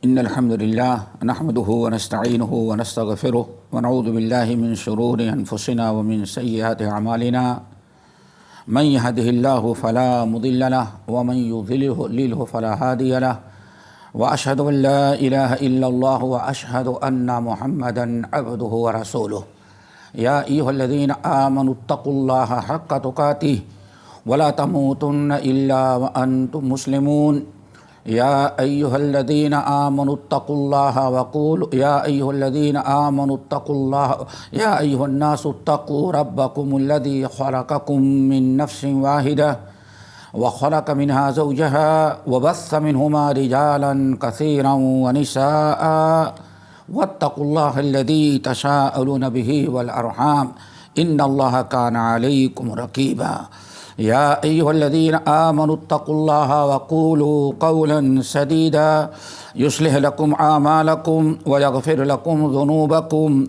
إن الحمد لله نحمده ونستعينه ونستغفره ونعوذ بالله من شرور أنفسنا ومن سيئات أعمالنا من يهده الله فلا مضل له ومن يضلله فلا هادي له وأشهد أن لا إله إلا الله وأشهد أن محمدا عبده ورسوله يا أيها الذين آمنوا اتقوا الله حق تقاته ولا تموتن إلا وأنتم مسلمون يا أيها الذين آمنوا اتقوا الله وقولوا يا أيها الذين آمنوا اتقوا الله يا أيها الناس اتقوا ربكم الذي خلقكم من نفس واحدة وخلق منها زوجها وبث منهما رجالا كثيرا ونساء واتقوا الله الذي تساءلون به والأرحام إن الله كان عليكم رقيبا يا أيها الذين آمنوا اتقوا الله وقولوا قولا سديدا يصلح لكم أعمالكم ويغفر لكم ذنوبكم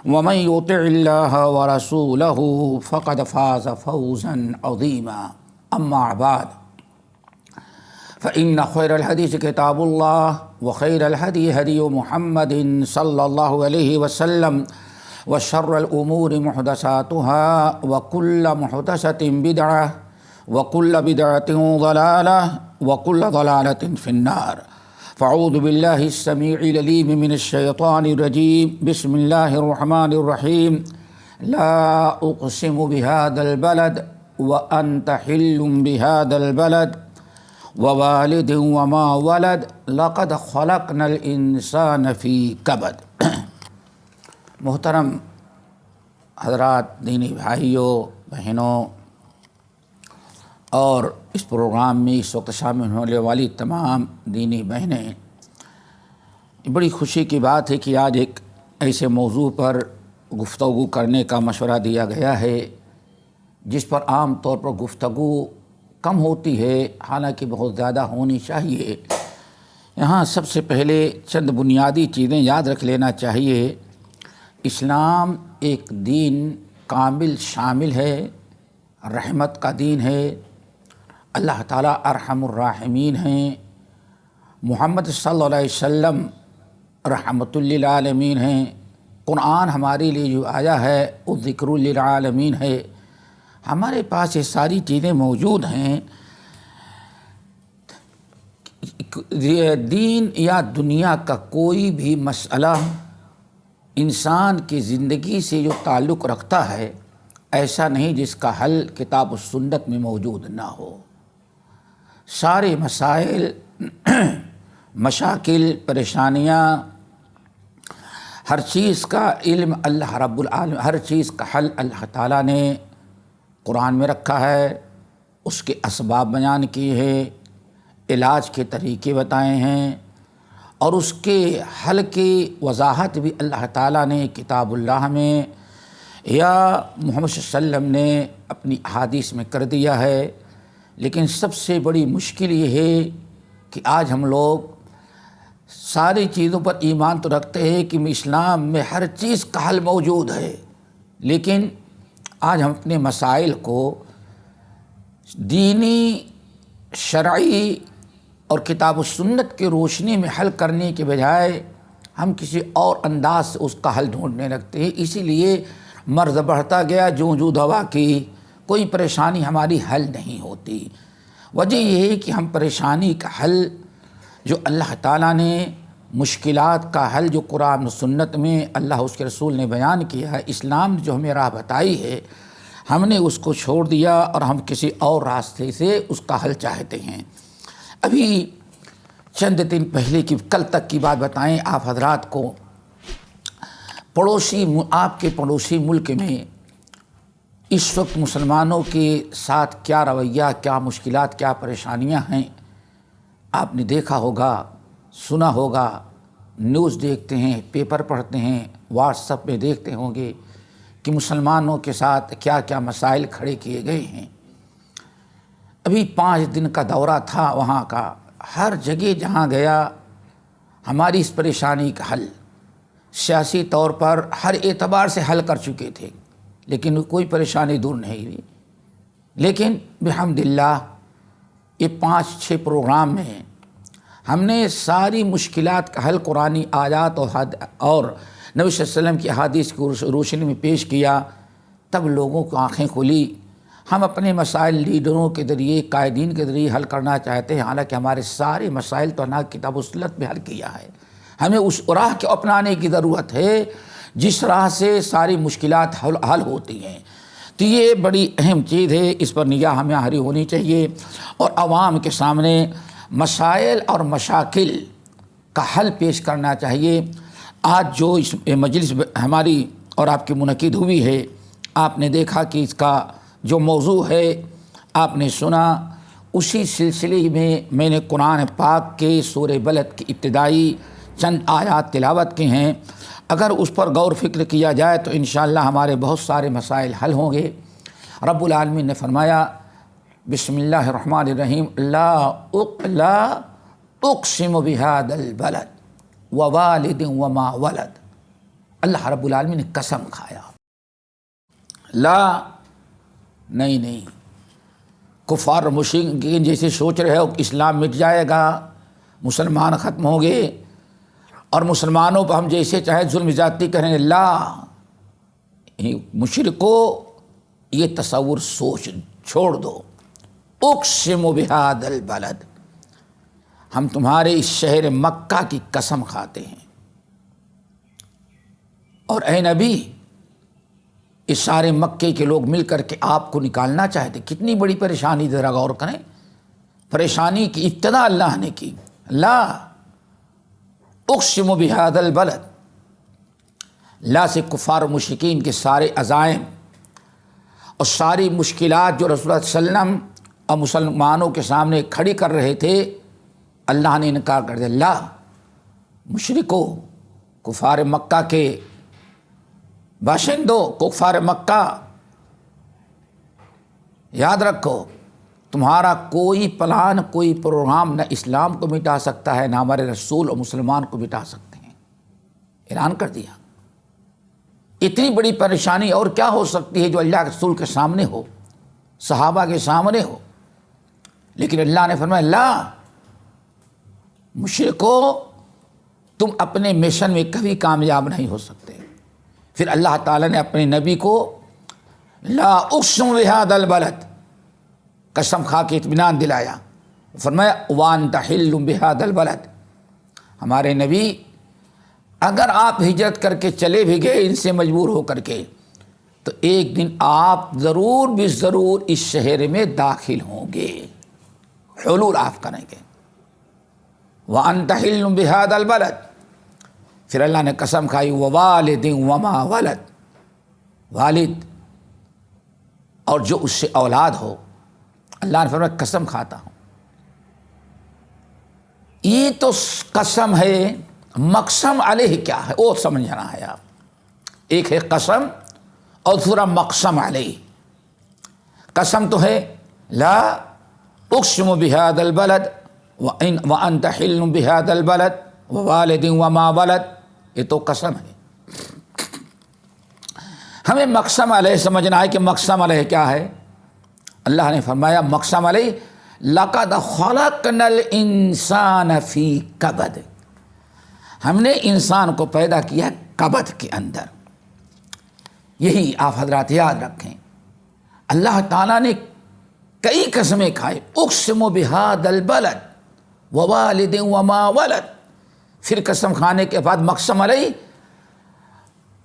ومن يطع الله ورسوله فقد فاز فوزا عظيما أما بعد فإن خير الحديث كتاب الله وخير الهدي هدي محمد صلى الله عليه وسلم وشر الأمور محدثاتها وكل محدثة بدعة وكل بدعة ضلالة وكل ضلالة في النار فأعوذ بالله السميع العليم من الشيطان الرجيم بسم الله الرحمن الرحيم لا أقسم بهذا البلد وأنت حل بهذا البلد ووالد وما ولد لقد خلقنا الإنسان في كبد۔ محترم حضرات، دینی بھائیوں بہنوں اور اس پروگرام میں اس وقت شامل ہونے والی تمام دینی بہنیں، بڑی خوشی کی بات ہے کہ آج ایک ایسے موضوع پر گفتگو کرنے کا مشورہ دیا گیا ہے جس پر عام طور پر گفتگو کم ہوتی ہے، حالانکہ بہت زیادہ ہونی چاہیے۔ یہاں سب سے پہلے چند بنیادی چیزیں یاد رکھ لینا چاہیے۔ اسلام ایک دین کامل شامل ہے، رحمت کا دین ہے، اللہ تعالیٰ ارحم الراحمین ہیں، محمد صلی اللہ علیہ وسلم رحمت للعالمین ہیں، قرآن ہمارے لیے جو آیا ہے وہ ذکر للعالمین ہے۔ ہمارے پاس یہ ساری چیزیں موجود ہیں۔ دین یا دنیا کا کوئی بھی مسئلہ انسان کی زندگی سے جو تعلق رکھتا ہے، ایسا نہیں جس کا حل کتاب و سنت میں موجود نہ ہو۔ سارے مسائل، مشاکل، پریشانیاں، ہر چیز کا علم اللہ رب العالمین، ہر چیز کا حل اللہ تعالیٰ نے قرآن میں رکھا ہے، اس کے اسباب بیان کیے ہیں، علاج کے طریقے بتائے ہیں، اور اس کے حل کی وضاحت بھی اللہ تعالیٰ نے کتاب اللہ میں یا محمد صلی اللہ علیہ وسلم نے اپنی احادیث میں کر دیا ہے۔ لیکن سب سے بڑی مشکل یہ ہے کہ آج ہم لوگ ساری چیزوں پر ایمان تو رکھتے ہیں کہ اسلام میں ہر چیز کا حل موجود ہے، لیکن آج ہم اپنے مسائل کو دینی، شرعی اور کتاب و سنت کی روشنی میں حل کرنے کے بجائے ہم کسی اور انداز سے اس کا حل ڈھونڈنے لگتے ہیں۔ اسی لیے مرض بڑھتا گیا جوں جوں دوا کی، کوئی پریشانی ہماری حل نہیں ہوتی۔ وجہ یہ ہے کہ ہم پریشانی کا حل جو اللہ تعالیٰ نے، مشکلات کا حل جو قرآن و سنت میں اللہ اس کے رسول نے بیان کیا ہے، اسلام جو ہمیں راہ بتائی ہے، ہم نے اس کو چھوڑ دیا اور ہم کسی اور راستے سے اس کا حل چاہتے ہیں۔ ابھی چند دن پہلے کی، کل تک کی بات بتائیں آپ حضرات کو، آپ کے پڑوسی ملک میں اس وقت مسلمانوں کے ساتھ کیا رویہ، کیا مشکلات، کیا پریشانیاں ہیں۔ آپ نے دیکھا ہوگا، سنا ہوگا، نیوز دیکھتے ہیں، پیپر پڑھتے ہیں، واٹس ایپ میں دیکھتے ہوں گے کہ مسلمانوں کے ساتھ کیا کیا مسائل کھڑے کیے گئے ہیں۔ ابھی 5 دن کا دورہ تھا وہاں کا، ہر جگہ جہاں گیا ہماری اس پریشانی کا حل سیاسی طور پر ہر اعتبار سے حل کر چکے تھے، لیکن کوئی پریشانی دور نہیں ہوئی۔ لیکن بحمد اللہ یہ 5-6 پروگرام میں ہم نے ساری مشکلات کا حل قرآنی آیات اور نبی صلی اللہ علیہ وسلم کی احادیث کی روشنی میں پیش کیا، تب لوگوں کو آنکھیں کھلی۔ ہم اپنے مسائل لیڈروں کے ذریعے، قائدین کے ذریعے حل کرنا چاہتے ہیں، حالانکہ ہمارے سارے مسائل تو اللہ کتاب و سنت میں حل کیا ہے۔ ہمیں اس راہ کو اپنانے کی ضرورت ہے جس راہ سے ساری مشکلات حل ہوتی ہیں۔ تو یہ بڑی اہم چیز ہے، اس پر نگاہ ہمیں ہاری ہونی چاہیے، اور عوام کے سامنے مسائل اور مشاکل کا حل پیش کرنا چاہیے۔ آج جو اس مجلس ہماری اور آپ کی منعقد ہوئی ہے، آپ نے دیکھا کہ اس کا جو موضوع ہے آپ نے سنا، اسی سلسلے میں نے قرآن پاک کے سورہ بلد کی ابتدائی چند آیات تلاوت کی ہیں۔ اگر اس پر غور فکر کیا جائے تو انشاءاللہ ہمارے بہت سارے مسائل حل ہوں گے۔ رب العالمین نے فرمایا، بسم اللہ الرحمن الرحیم، لا اقسم بہذا البلد ووالد وما ولد۔ اللہ رب العالمین نے قسم کھایا، لا نہیں، کفار اور مشرکین جیسے سوچ رہے ہو کہ اسلام مٹ جائے گا، مسلمان ختم ہوں گے اور مسلمانوں پر ہم جیسے چاہے ظلم زیادتی کریں گے، لا، مشرکو یہ تصور سوچ چھوڑ دو۔ اقسم بہذا البلد، ہم تمہارے اس شہر مکہ کی قسم کھاتے ہیں۔ اور اے نبی، اس سارے مکے کے لوگ مل کر کے آپ کو نکالنا چاہتے، کتنی بڑی پریشانی، ذرا غور کریں، پریشانی کی ابتدا اللہ نے کی، لا اقسم بہذا البلد۔ لا سے کفار و مشرکین کے سارے عزائم اور ساری مشکلات جو رسول اللہ صلی اللہ علیہ وسلم اور مسلمانوں کے سامنے کھڑی کر رہے تھے، اللہ نے انکار کر دیا۔ لا، مشرکو، کفار مکہ کے باشندوں، کفار مکہ، یاد رکھو، تمہارا کوئی پلان، کوئی پروگرام نہ اسلام کو مٹا سکتا ہے، نہ ہمارے رسول اور مسلمان کو مٹا سکتے ہیں۔ اعلان کر دیا۔ اتنی بڑی پریشانی اور کیا ہو سکتی ہے جو اللہ کے رسول کے سامنے ہو، صحابہ کے سامنے ہو؟ لیکن اللہ نے فرمایا، لا، مشرکو، تم اپنے مشن میں کبھی کامیاب نہیں ہو سکتے۔ پھر اللہ تعالیٰ نے اپنے نبی کو لا اقسم بہذا البلد قسم کھا کے اطمینان دلایا، فرمایا وانت حل بہذا البلد۔ ہمارے نبی، اگر آپ ہجرت کر کے چلے بھی گئے ان سے مجبور ہو کر کے، تو ایک دن آپ ضرور بھی ضرور اس شہر میں داخل ہوں گے، حلول آپ کریں گے۔ وانت حل بہذا البلد، پھر اللہ نے قسم کھائی ووالد وما ولد، والد اور جو اس سے اولاد ہو۔ اللہ نے فرمایا قسم کھاتا ہوں۔ یہ تو قسم ہے، مقسم علیہ کیا ہے وہ سمجھنا ہے آپ۔ ایک ہے قسم اور دوسرا مقسم علیہ۔ قسم تو ہے لا اقسم بہذا البلد وانت حل بہذا البلد ووالد وما ولد، یہ تو قسم ہے۔ ہمیں مقسم علیہ سمجھنا ہے کہ مقسم علیہ کیا ہے۔ اللہ نے فرمایا مقسم علیہ لقد خلقنا الانسان فی کبد، ہم نے انسان کو پیدا کیا کبد کے اندر۔ یہی آپ حضرات یاد رکھیں، اللہ تعالیٰ نے کئی قسمیں کھائے، اقسم بہذا البلد ووالد وما ولد، پھر قسم کھانے کے بعد مقسم علیہ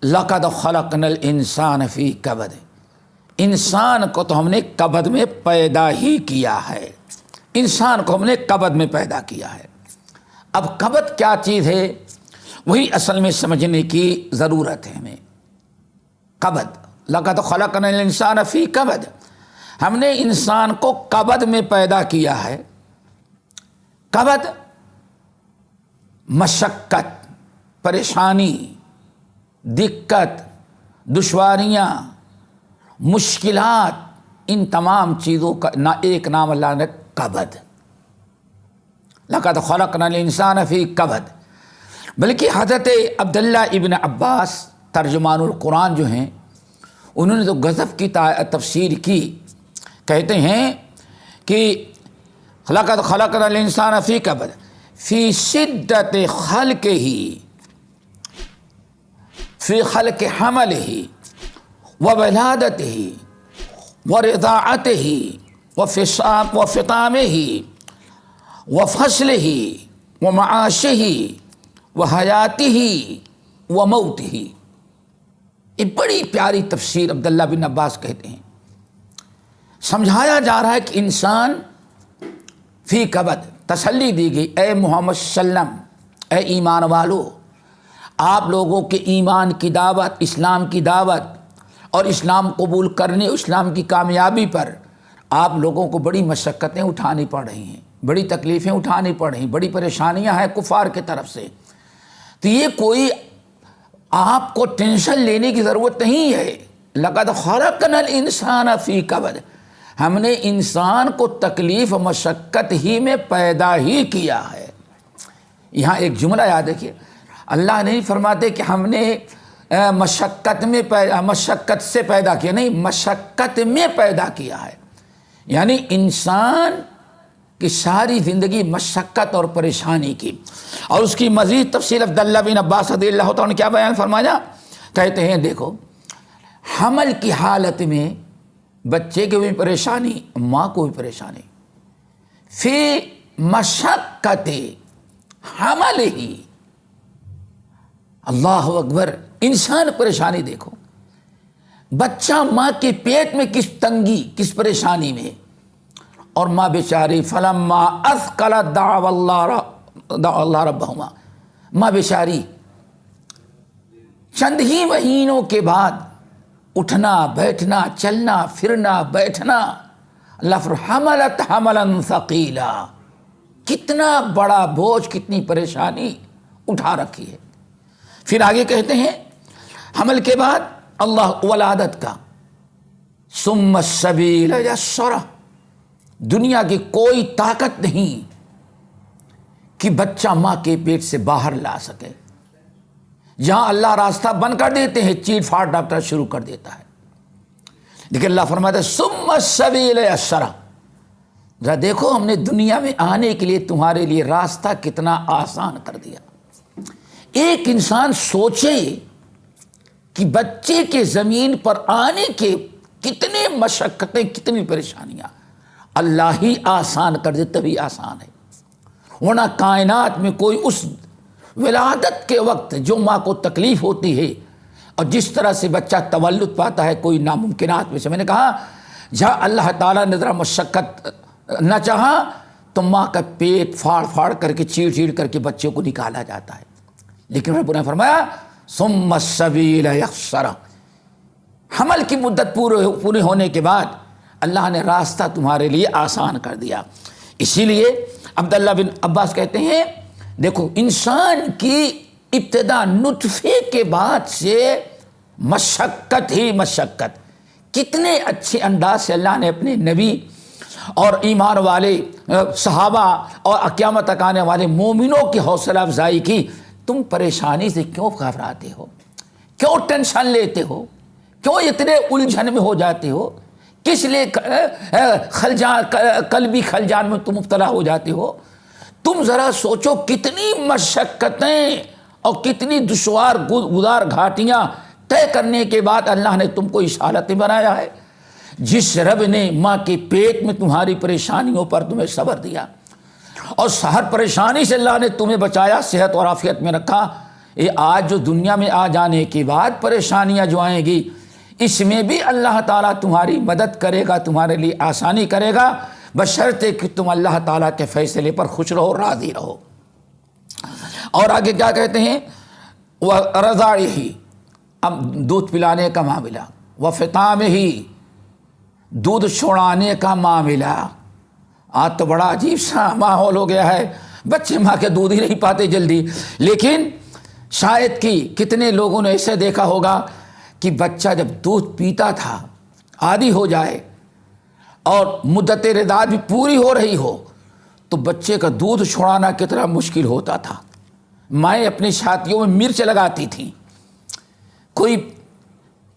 لقد خلقنا الانسان فی کبد، انسان کو تو ہم نے کبد میں پیدا ہی کیا ہے، انسان کو ہم نے کبد میں پیدا کیا ہے۔ اب کبد کیا چیز ہے وہی اصل میں سمجھنے کی ضرورت ہے ہمیں۔ کبد، لقد خلقنا الانسان فی کبد، ہم نے انسان کو کبد میں پیدا کیا ہے۔ کبد مشقت، پریشانی، دقت، دشواریاں، مشکلات، ان تمام چیزوں کا ایک نام اللہ نے کبد، لقد خلقنا الانسان فی کبد۔ بلکہ حضرت عبداللہ ابن عباس ترجمان القرآن جو ہیں، انہوں نے تو غضب کی تفسیر کی، کہتے ہیں کہ لقد خلقنا الانسان فی کبد، فی شدت خلقہ فی خلق حملہ وولادتہ ورضاعتہ وفطامہ وفصلہ ومعاشہ وحیاتہ وموتہ۔ یہ بڑی پیاری تفسیر عبداللہ بن عباس کہتے ہیں۔ سمجھایا جا رہا ہے کہ انسان فی کبد، تسلی دی گئی اے محمد صلی اللہ علیہ وسلم، اے ایمان والو، آپ لوگوں کے ایمان کی دعوت، اسلام کی دعوت اور اسلام قبول کرنے، اسلام کی کامیابی پر آپ لوگوں کو بڑی مشقتیں اٹھانی پڑ رہی ہیں، بڑی تکلیفیں اٹھانی پڑ رہی ہیں، بڑی پریشانیاں ہیں کفار کی طرف سے۔ تو یہ کوئی آپ کو ٹینشن لینے کی ضرورت نہیں ہے۔ لقد خلقنا الانسان فی کبد، ہم نے انسان کو تکلیف و مشقت ہی میں پیدا ہی کیا ہے۔ یہاں ایک جملہ یاد رکھیے، اللہ نہیں فرماتے کہ ہم نے مشقت سے پیدا کیا، نہیں، مشقت میں پیدا کیا ہے۔ یعنی انسان کی ساری زندگی مشقت اور پریشانی کی۔ اور اس کی مزید تفصیل عبداللہ بن عباس رضی اللہ عنہ نے کیا بیان فرمایا؟ کہتے ہیں دیکھو، حمل کی حالت میں بچے کو بھی پریشانی، ماں کو بھی پریشانی، فی مشقت حمل ہی، اللہ اکبر، انسان پریشانی دیکھو، بچہ ماں کے پیٹ میں کس تنگی، کس پریشانی میں، اور ماں بیچاری فلما اثقلت دعوا اللہ ربہما، ماں بیچاری چند ہی مہینوں کے بعد اٹھنا بیٹھنا چلنا پھرنا بیٹھنا، اللہ حملت حملا ثقیلا، کتنا بڑا بوجھ، کتنی پریشانی اٹھا رکھی ہے۔ پھر آگے کہتے ہیں حمل کے بعد اللہ ولادت کا، ثم السبیل یسرہ، دنیا کی کوئی طاقت نہیں کہ بچہ ماں کے پیٹ سے باہر لا سکے۔ جہاں اللہ راستہ بند کر دیتے ہیں، چیٹ پھاٹ ڈاکٹر شروع کر دیتا ہے، لیکن اللہ فرماتا ہے ثم السبیل یسرہ، ذرا دیکھو ہم نے دنیا میں آنے کے لیے تمہارے لیے راستہ کتنا آسان کر دیا۔ ایک انسان سوچے کہ بچے کے زمین پر آنے کے کتنے مشقتیں، کتنی پریشانیاں اللہ ہی آسان کر دے، تبھی آسان ہے۔ ورنہ کائنات میں کوئی اس ولادت کے وقت جو ماں کو تکلیف ہوتی ہے اور جس طرح سے بچہ تولد پاتا ہے، کوئی ناممکنات میں سے، میں نے کہا جہاں اللہ تعالیٰ نے ذرا مشقت نہ چاہا تو ماں کا پیٹ پھاڑ پھاڑ کر کے چیڑ چیڑ کر کے بچے کو نکالا جاتا ہے، لیکن رب نے فرمایا ثم السبیل یسرہ، حمل کی مدت پورے ہونے کے بعد اللہ نے راستہ تمہارے لیے آسان کر دیا۔ اسی لیے عبداللہ بن عباس کہتے ہیں دیکھو، انسان کی ابتدا نطفے کے بعد سے مشقت ہی مشقت، کتنے اچھے انداز سے اللہ نے اپنے نبی اور ایمان والے صحابہ اور قیامت تک آنے والے مومنوں کی حوصلہ افزائی کی۔ تم پریشانی سے کیوں گھبراتے ہو، کیوں ٹینشن لیتے ہو، کیوں اتنے الجھن میں ہو جاتے ہو، کس لیے قلبی خلجان میں تم مبتلا ہو جاتے ہو؟ تم ذرا سوچو کتنی مشقتیں اور کتنی دشوار گزار گھاٹیاں طے کرنے کے بعد اللہ نے تم کو اس حالت میں بنایا ہے۔ جس رب نے ماں کے پیٹ میں تمہاری پریشانیوں پر تمہیں صبر دیا اور ہر پریشانی سے اللہ نے تمہیں بچایا، صحت اور عافیت میں رکھا، یہ آج جو دنیا میں آ جانے کے بعد پریشانیاں جو آئیں گی، اس میں بھی اللہ تعالیٰ تمہاری مدد کرے گا، تمہارے لیے آسانی کرے گا، بشرطے کہ تم اللہ تعالیٰ کے فیصلے پر خوش رہو، راضی رہو۔ اور آگے کیا کہتے ہیں؟ وَرَضَاعِهِ، اب دودھ پلانے کا معاملہ، وَفِطَامِهِ، دودھ چھوڑانے کا معاملہ۔ آج تو بڑا عجیب سا ماحول ہو گیا ہے، بچے ماں کے دودھ ہی نہیں پاتے جلدی، لیکن شاید کہ کتنے لوگوں نے ایسے دیکھا ہوگا کہ بچہ جب دودھ پیتا تھا، عادی ہو جائے اور مدت رضاعت بھی پوری ہو رہی ہو تو بچے کا دودھ چھوڑانا کتنا مشکل ہوتا تھا۔ مائیں اپنی چھاتیوں میں مرچ لگاتی تھیں کوئی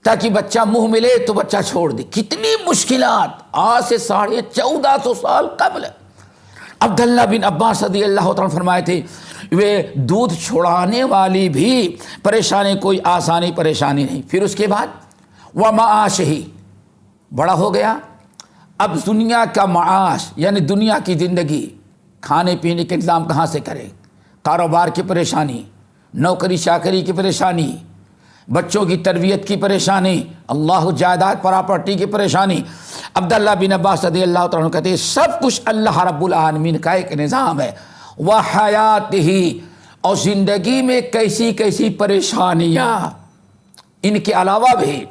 تاکہ بچہ منہ ملے تو بچہ چھوڑ دے۔ کتنی مشکلات، آج سے 1450 سال قبل عبداللہ بن عباس رضی اللہ تعالیٰ فرمائے تھے وہ دودھ چھڑانے والی بھی پریشانی کوئی آسانی پریشانی نہیں. پھر اس کے بعد ومعاش ہی بڑا ہو گیا. اب دنیا کا معاش یعنی دنیا کی زندگی، کھانے پینے کے انتظام کہاں سے کرے، کاروبار کی پریشانی، نوکری چاکری کی پریشانی، بچوں کی تربیت کی پریشانی، اللہ جائیداد پراپرٹی کی پریشانی. عبداللہ بن عباس رضی اللہ تعالیٰ عنہ کہتے ہیں سب کچھ اللہ رب العالمین کا ایک نظام ہے. وحیاتہ، اور زندگی میں کیسی کیسی پریشانیاں، ان کے علاوہ بھی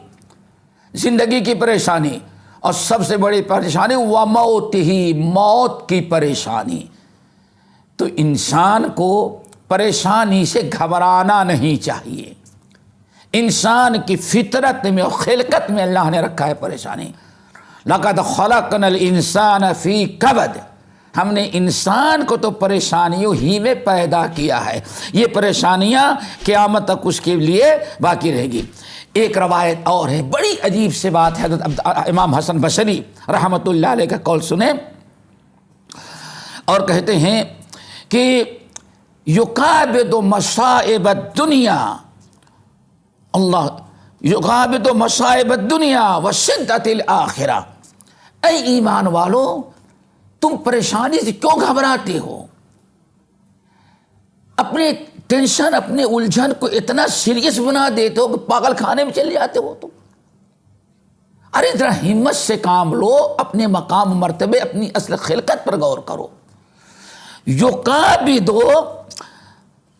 زندگی کی پریشانی، اور سب سے بڑی پریشانی وموتہ، موت کی پریشانی. تو انسان کو پریشانی سے گھبرانا نہیں چاہیے. انسان کی فطرت میں اور خلقت میں اللہ نے رکھا ہے پریشانی. لقد خلقنا الانسان فی کبد، ہم نے انسان کو تو پریشانیوں ہی میں پیدا کیا ہے. یہ پریشانیاں قیامت تک اس کے لیے باقی رہے گی. ایک روایت اور ہے، بڑی عجیب سے بات ہے. حضرت امام حسن بصری رحمۃ اللہ علیہ کا قول سنیں، اور کہتے ہیں کہ یقابد مصائب الدنیا، اللہ یقابد مصائب الدنیا وشدت الآخرہ. اے ایمان والو، تم پریشانی سے کیوں گھبراتے ہو؟ اپنے ٹینشن، اپنے الجھن کو اتنا سیریس بنا دیتے ہو کہ پاگل خانے میں چلے جاتے ہو تم. ارے ذرا ہمت سے کام لو، اپنے مقام مرتبے، اپنی اصل خلقت پر غور کرو. یقابدو،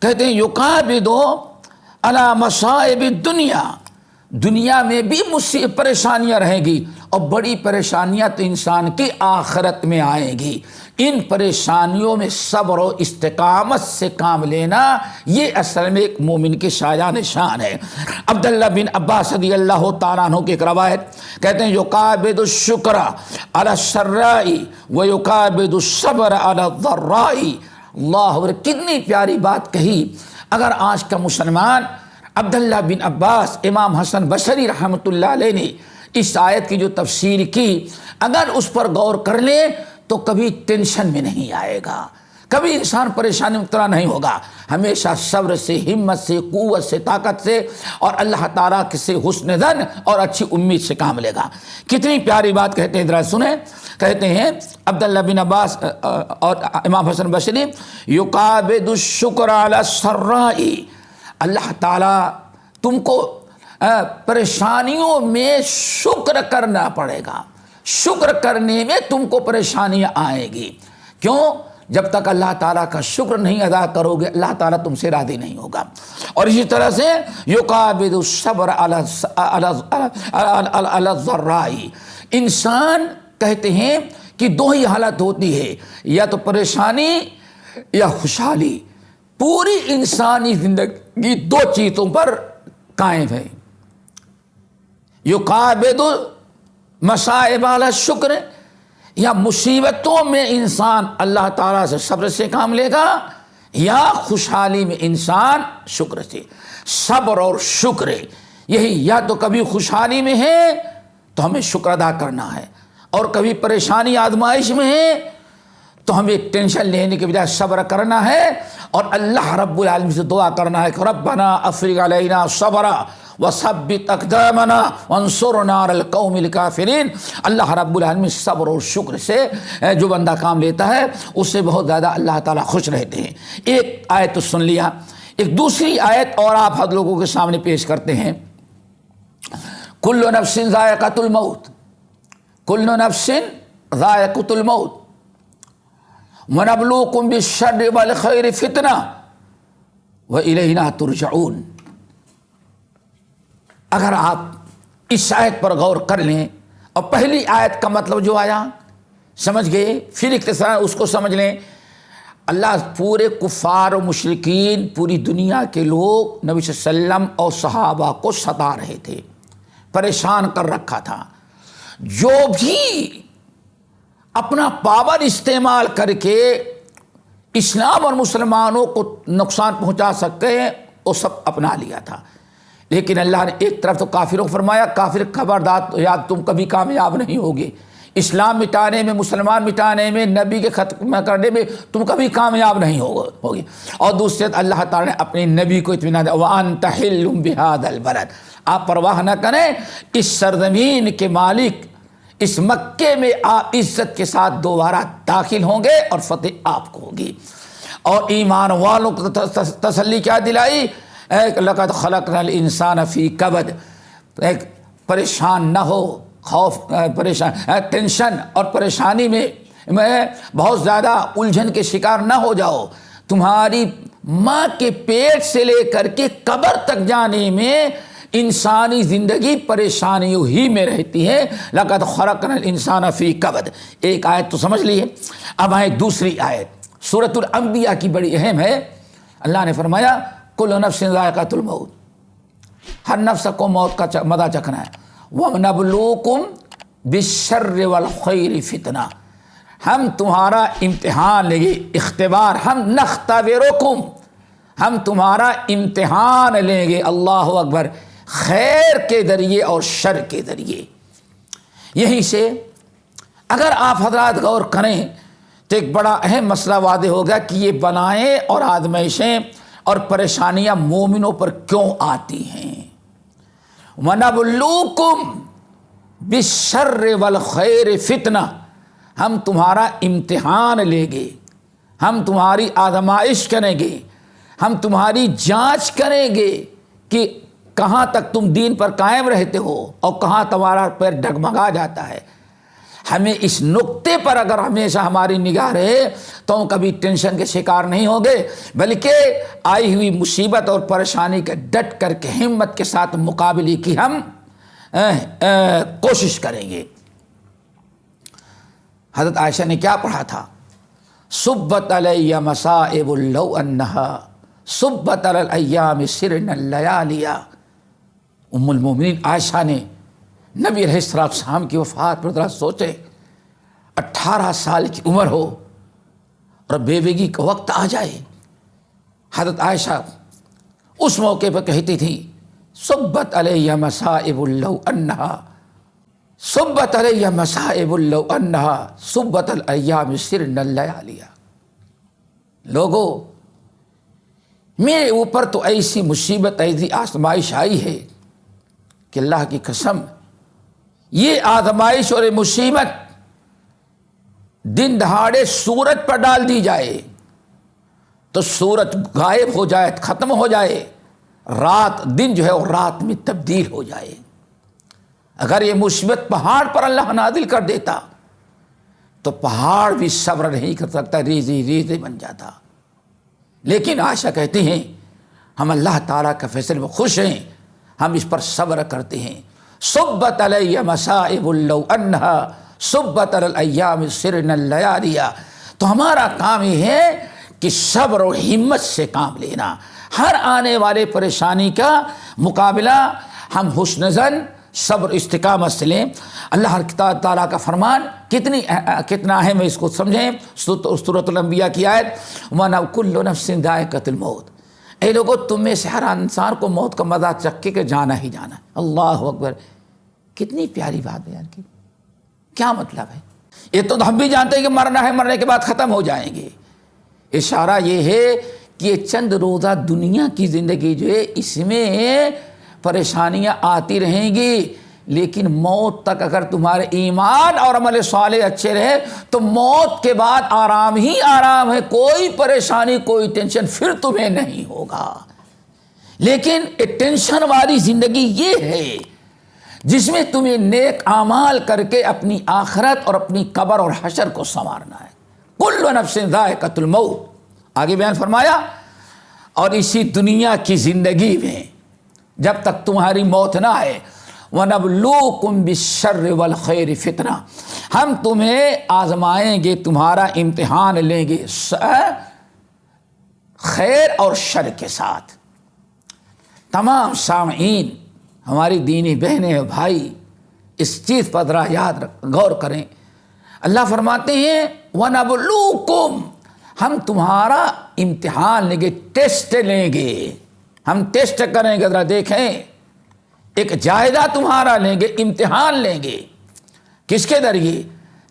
کہتے ہیں یقابدو علی مصائب الدنیا، دنیا میں بھی پریشانیاں رہیں گی، اور بڑی پریشانیاں تو انسان کی آخرت میں آئیں گی. ان پریشانیوں میں صبر و استقامت سے کام لینا، یہ اصل میں ایک مومن کی شایان شان ہے. عبداللہ بن عباس رضی اللہ تعالیٰ عنہ کی ایک روایت، کہتے ہیں یقابد الشکر علی السراء ویقابد الصبر علی الضراء. اللہ اکبر، کتنی پیاری بات کہی. اگر آج کا مسلمان عبداللہ بن عباس، امام حسن بصری رحمۃ اللہ علیہ نے اس آیت کی جو تفسیر کی، اگر اس پر غور کر لے تو کبھی ٹینشن میں نہیں آئے گا، کبھی انسان پریشانی میں مبتلا نہیں ہوگا. ہمیشہ صبر سے، ہمت سے، قوت سے، طاقت سے، اور اللہ تعالیٰ سے حسن ظن اور اچھی امید سے کام لے گا. کتنی پیاری بات کہتے ہیں، ذرا سنیں. کہتے ہیں عبداللہ بن عباس اور امام حسن بصری، یقابد الشکر علی السراء، اللہ تعالیٰ تم کو پریشانیوں میں شکر کرنا پڑے گا. شکر کرنے میں تم کو پریشانیاں آئیں گی. کیوں؟ جب تک اللہ تعالیٰ کا شکر نہیں ادا کرو گے، اللہ تعالیٰ تم سے راضی نہیں ہوگا. اور اسی طرح سے یقابد الصبر علی الضراء، انسان کہتے ہیں کہ دو ہی حالت ہوتی ہے، یا تو پریشانی یا خوشحالی. پوری انسانی زندگی دو چیزوں پر قائم ہے. یقابد مصائب علی الشکر، یا مصیبتوں میں انسان اللہ تعالیٰ سے صبر سے کام لے گا، یا خوشحالی میں انسان شکر سے. صبر اور شکر، یہی یا تو کبھی خوشحالی میں ہے تو ہمیں شکر ادا کرنا ہے، اور کبھی پریشانی آزمائش میں ہے تو ہمیں ٹینشن لینے کے بجائے صبر کرنا ہے، اور اللہ رب العالمین سے دعا کرنا ہے کہ ربنا افرغ علینا صبرا وثبت اقدامنا وانصرنا علی القوم الکافرین. اللہ رب العالمین صبر اور شکر سے جو بندہ کام لیتا ہے اس سے بہت زیادہ اللہ تعالیٰ خوش رہتے ہیں. ایک آیت تو سن لیا، ایک دوسری آیت اور آپ حد لوگوں کے سامنے پیش کرتے ہیں. کل نفس ذائقۃ الموت، کل نفس ذائقۃ الموت وَنَبْلُوكُمْ بِالشَّرِّ وَالْخَيْرِ فِتْنَةً وَإِلَيْنَا تُرْجَعُونَ. اگر آپ اس آیت پر غور کر لیں اور پہلی آیت کا مطلب جو آیا سمجھ گئے، پھر اختصار اس کو سمجھ لیں. اللہ پورے کفار و مشرکین، پوری دنیا کے لوگ نبی صلی اللہ علیہ وسلم اور صحابہ کو ستا رہے تھے، پریشان کر رکھا تھا. جو بھی اپنا پاور استعمال کر کے اسلام اور مسلمانوں کو نقصان پہنچا سکتے ہیں وہ سب اپنا لیا تھا. لیکن اللہ نے ایک طرف تو کافروں کو فرمایا، کافر خبردار، یاد تم کبھی کامیاب نہیں ہوگے. اسلام مٹانے میں، مسلمان مٹانے میں، نبی کے ختم کرنے میں تم کبھی کامیاب نہیں ہوگے۔ اور دوسرے اللہ تعالیٰ نے اپنے نبی کو اطمینان دیا، وَأَنْتَ حِلٌّ بِهَذَا الْبَلَدِ، آپ پرواہ نہ کریں، اس سرزمین کے مالک، اس مکے میں آپ عزت کے ساتھ دوبارہ داخل ہوں گے اور فتح آپ کو ہوگی۔ اور ایمان والوں کو تسلی کیا دلائی؟ لَقَدْ خَلَقْنَا الْإِنسَانَ فِي كَبَدٍ، ایک پریشان نہ ہو، خوف، ٹینشن اور پریشانی میں بہت زیادہ الجھن کے شکار نہ ہو جاؤ۔ تمہاری ماں کے پیٹ سے لے کر کے قبر تک جانے میں انسانی زندگی پریشانیوں ہی میں رہتی ہے۔ لَقَدْ خَلَقْنَا الْإِنسَانَ فِي كَبَدٍ، ایک آیت تو سمجھ لیے۔ اب آئے دوسری آیت، سورۃ الانبیاء کی بڑی اہم ہے۔ اللہ نے فرمایا کل نفس ذائقۃ الموت، ہر نفس کو موت کا مزہ چکھنا ہے۔ وَنَبْلُوكُمْ بِالشَّرِّ وَالْخَيْرِ فِتْنَةً، ہم تمہارا امتحان لیں گے، اختبار، ہم نختبرکم، ہم تمہارا امتحان لیں گے، اللہ اکبر، خیر کے ذریعے اور شر کے ذریعے۔ یہیں سے اگر آپ حضرات غور کریں تو ایک بڑا اہم مسئلہ واضح ہوگا کہ یہ بلائیں اور آزمائشیں اور پریشانیاں مومنوں پر کیوں آتی ہیں۔ وَنَبْلُوكُمْ بِالشَّرِّ وَالْخَيْرِ فِتْنَةً، ہم تمہارا امتحان لیں گے، ہم تمہاری آزمائش کریں گے، ہم تمہاری جانچ کریں گے کہ کہاں تک تم دین پر قائم رہتے ہو اور کہاں تمہارا پیر ڈگمگا جاتا ہے۔ ہمیں اس نقطے پر اگر ہمیشہ ہماری نگاہ رہے تو ہم کبھی ٹینشن کے شکار نہیں ہوں گے، بلکہ آئی ہوئی مصیبت اور پریشانی کے ڈٹ کر کے ہمت کے ساتھ مقابلے کی ہم کوشش کریں گے۔ حضرت عائشہ نے کیا پڑھا تھا؟ صبت علی مصائب لو انہا صبت علی الایام سرن اللیالیا۔ ام المومنین عائشہ نے نبی علیہ السلام کی وفات پر ذرا سوچے، 18 سال کی عمر ہو اور بیوگی کا وقت آ جائے۔ حضرت عائشہ اس موقع پر کہتی تھی صبت علی مصائب لو انہا صبت علی مصائب لو انہا صبت الایام سرن اللیالیا۔ لوگو، میرے اوپر تو ایسی مصیبت، ایسی آزمائش آئی ہے کہ اللہ کی قسم یہ آزمائش اور مصیبت دن دہاڑے سورج پر ڈال دی جائے تو سورج غائب ہو جائے، ختم ہو جائے، رات دن جو ہے وہ رات میں تبدیل ہو جائے۔ اگر یہ مصیبت پہاڑ پر اللہ نازل کر دیتا تو پہاڑ بھی صبر نہیں کر سکتا، ریزی ریزی بن جاتا۔ لیکن عائشہ کہتی ہیں ہم اللہ تعالیٰ کا فیصلے میں خوش ہیں، ہم اس پر صبر کرتے ہیں۔ صبت علی مصائب لو انہا صبت علی الایام سرن اللیالیا۔ تو ہمارا کام یہ ہے کہ صبر و ہمت سے کام لینا، ہر آنے والے پریشانی کا مقابلہ ہم حسن ظن، صبر، استقامت سے لیں۔ اللہ تعالیٰ کا فرمان کتنا اہم ہے، اس کو سمجھیں۔ سورۃ الانبیاء کی آیت وَكُلُّ نَفْسٍ ذَائِقَةُ الْمَوْتِ، اے لوگو تم میں سے ہر انسان کو موت کا مزہ چکھے کے جانا ہی جانا ہے۔ اللہ اکبر، کتنی پیاری بات بیان کی۔ کیا مطلب ہے؟ یہ تو ہم بھی جانتے ہیں کہ مرنا ہے، مرنے کے بعد ختم ہو جائیں گے۔ اشارہ یہ ہے کہ یہ چند روزہ دنیا کی زندگی جو ہے اس میں پریشانیاں آتی رہیں گی، لیکن موت تک اگر تمہارے ایمان اور عمل صالح اچھے رہے تو موت کے بعد آرام ہی آرام ہے، کوئی پریشانی، کوئی ٹینشن پھر تمہیں نہیں ہوگا۔ لیکن ایک ٹینشن والی زندگی یہ ہے جس میں تمہیں نیک اعمال کر کے اپنی آخرت اور اپنی قبر اور حشر کو سنوارنا ہے۔ کل نفس ذائقۃ الموت، آگے بیان فرمایا، اور اسی دنیا کی زندگی میں جب تک تمہاری موت نہ آئے، وَنَبْلُوكُمْ بِالشَّرِّ وَالْخَيْرِ فِتْنَةً، ہم تمہیں آزمائیں گے، تمہارا امتحان لیں گے خیر اور شر کے ساتھ۔ تمام سامعین، ہماری دینی بہنیں اور بھائی، اس چیز پر ذرا یاد غور کریں۔ اللہ فرماتے ہیں وَنَبْلُوكُمْ، ہم تمہارا امتحان لیں گے، ٹیسٹ لیں گے، ہم ٹیسٹ کریں گے، ذرا دیکھیں، ایک جائزہ تمہارا لیں گے، امتحان لیں گے۔ کس کے ذریعے؟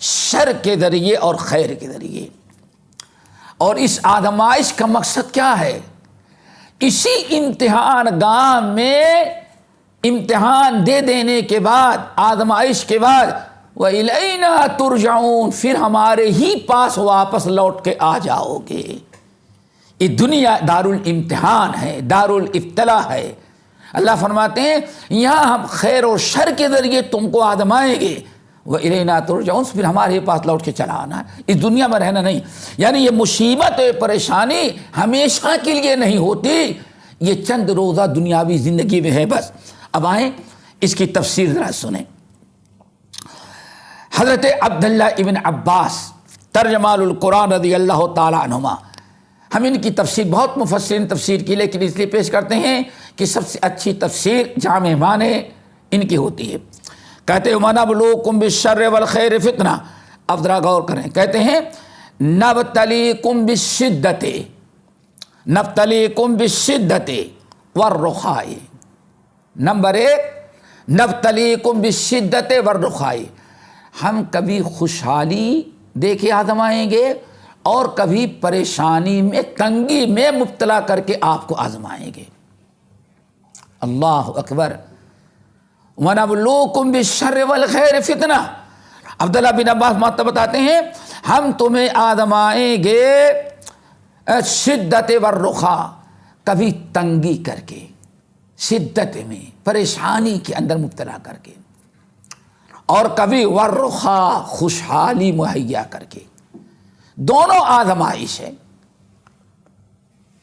شر کے ذریعے اور خیر کے ذریعے۔ اور اس آزمائش کا مقصد کیا ہے؟ اسی امتحان گاہ میں امتحان دے دینے کے بعد، آزمائش کے بعد، وَإِلَيْنَا تُرْجَعُونَ، پھر ہمارے ہی پاس واپس لوٹ کے آ جاؤ گے۔ یہ دنیا دارالامتحان ہے، دارالابتلاء ہے۔ اللہ فرماتے ہیں یہاں ہم خیر اور شر کے ذریعے تم کو آزمائیں گے، وَإِلَيْنَا تُرْجَعُونَ، پھر ہمارے پاس لوٹ کے چلا آنا ہے، اس دنیا میں رہنا نہیں۔ یعنی یہ مصیبت اور پریشانی ہمیشہ کے لیے نہیں ہوتی، یہ چند روزہ دنیاوی زندگی میں ہے بس۔ اب آئیں اس کی تفسیر ذرا سنیں۔ حضرت عبداللہ ابن عباس ترجمان القرآن رضی اللہ تعالیٰ عنہما، ہم ان کی تفسیر بہت مفسرین تفسیر کی، لیکن اس لیے پیش کرتے ہیں کہ سب سے اچھی تفسیر جامع معنی ان کی ہوتی ہے۔ کہتے ہیں وَنَبْلُوكُمْ بِالشَّرِّ وَالْخَيْرِ فِتْنَةً، اب ذرا غور کریں، کہتے ہیں نَبْتَلِيكُمْ بِالشِّدَّةِ، نَبْتَلِيكُمْ بِالشِّدَّةِ وَالرُّخَاءِ۔ نمبر ایک، نَبْتَلِيكُمْ بِالشِّدَّةِ وَالرُّخَاءِ، ہم کبھی خوشحالی دے کے آزمائیں گے اور کبھی پریشانی میں، تنگی میں مبتلا کر کے آپ کو آزمائیں گے۔ اللہ اکبر۔ وَنَبْلُوكُمْ بِالشَّرِّ وَالْخَيْرِ فِتْنَةً، عبداللہ بن عباس ماتا بتاتے ہیں ہم تمہیں آزمائیں گے شدت والرخاء، کبھی تنگی کر کے، شدت میں پریشانی کے اندر مبتلا کر کے، اور کبھی والرخاء خوشحالی مہیا کر کے، دونوں آزمائش ہے۔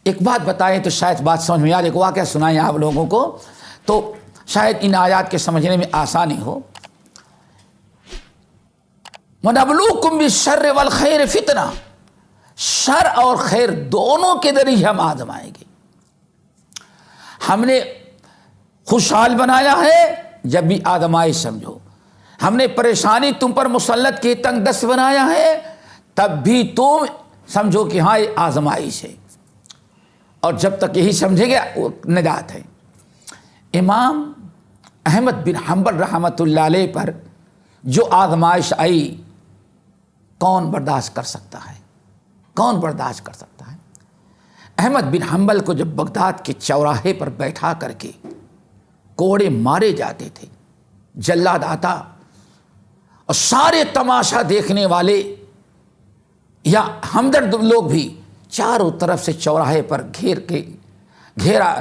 ایک بات بتائیں تو شاید بات سمجھ میں آ، ایک واقعہ سنائیں آپ لوگوں کو تو شاید ان آیات کے سمجھنے میں آسانی ہو۔ وَنَبْلُوكُمْ بِالشَّرِّ وَالْخَيْرِ فِتْنَةً، شر اور خیر دونوں کے ذریعے ہم آزمائیں گے۔ ہم نے خوشحال بنایا ہے جب بھی آزمائش سمجھو، ہم نے پریشانی تم پر مسلط کی، تنگ دست بنایا ہے تب بھی تم سمجھو کہ ہاں یہ آزمائش ہے، اور جب تک یہی سمجھے گا وہ نجات ہے۔ امام احمد بن حنبل رحمۃ اللہ علیہ پر جو آزمائش آئی، کون برداشت کر سکتا ہے؟ کون برداشت کر سکتا ہے؟ احمد بن حنبل کو جب بغداد کے چوراہے پر بیٹھا کر کے کوڑے مارے جاتے تھے، جلاد آتا اور سارے تماشا دیکھنے والے یا ہمدرد لوگ بھی چاروں طرف سے چوراہے پر گھیرا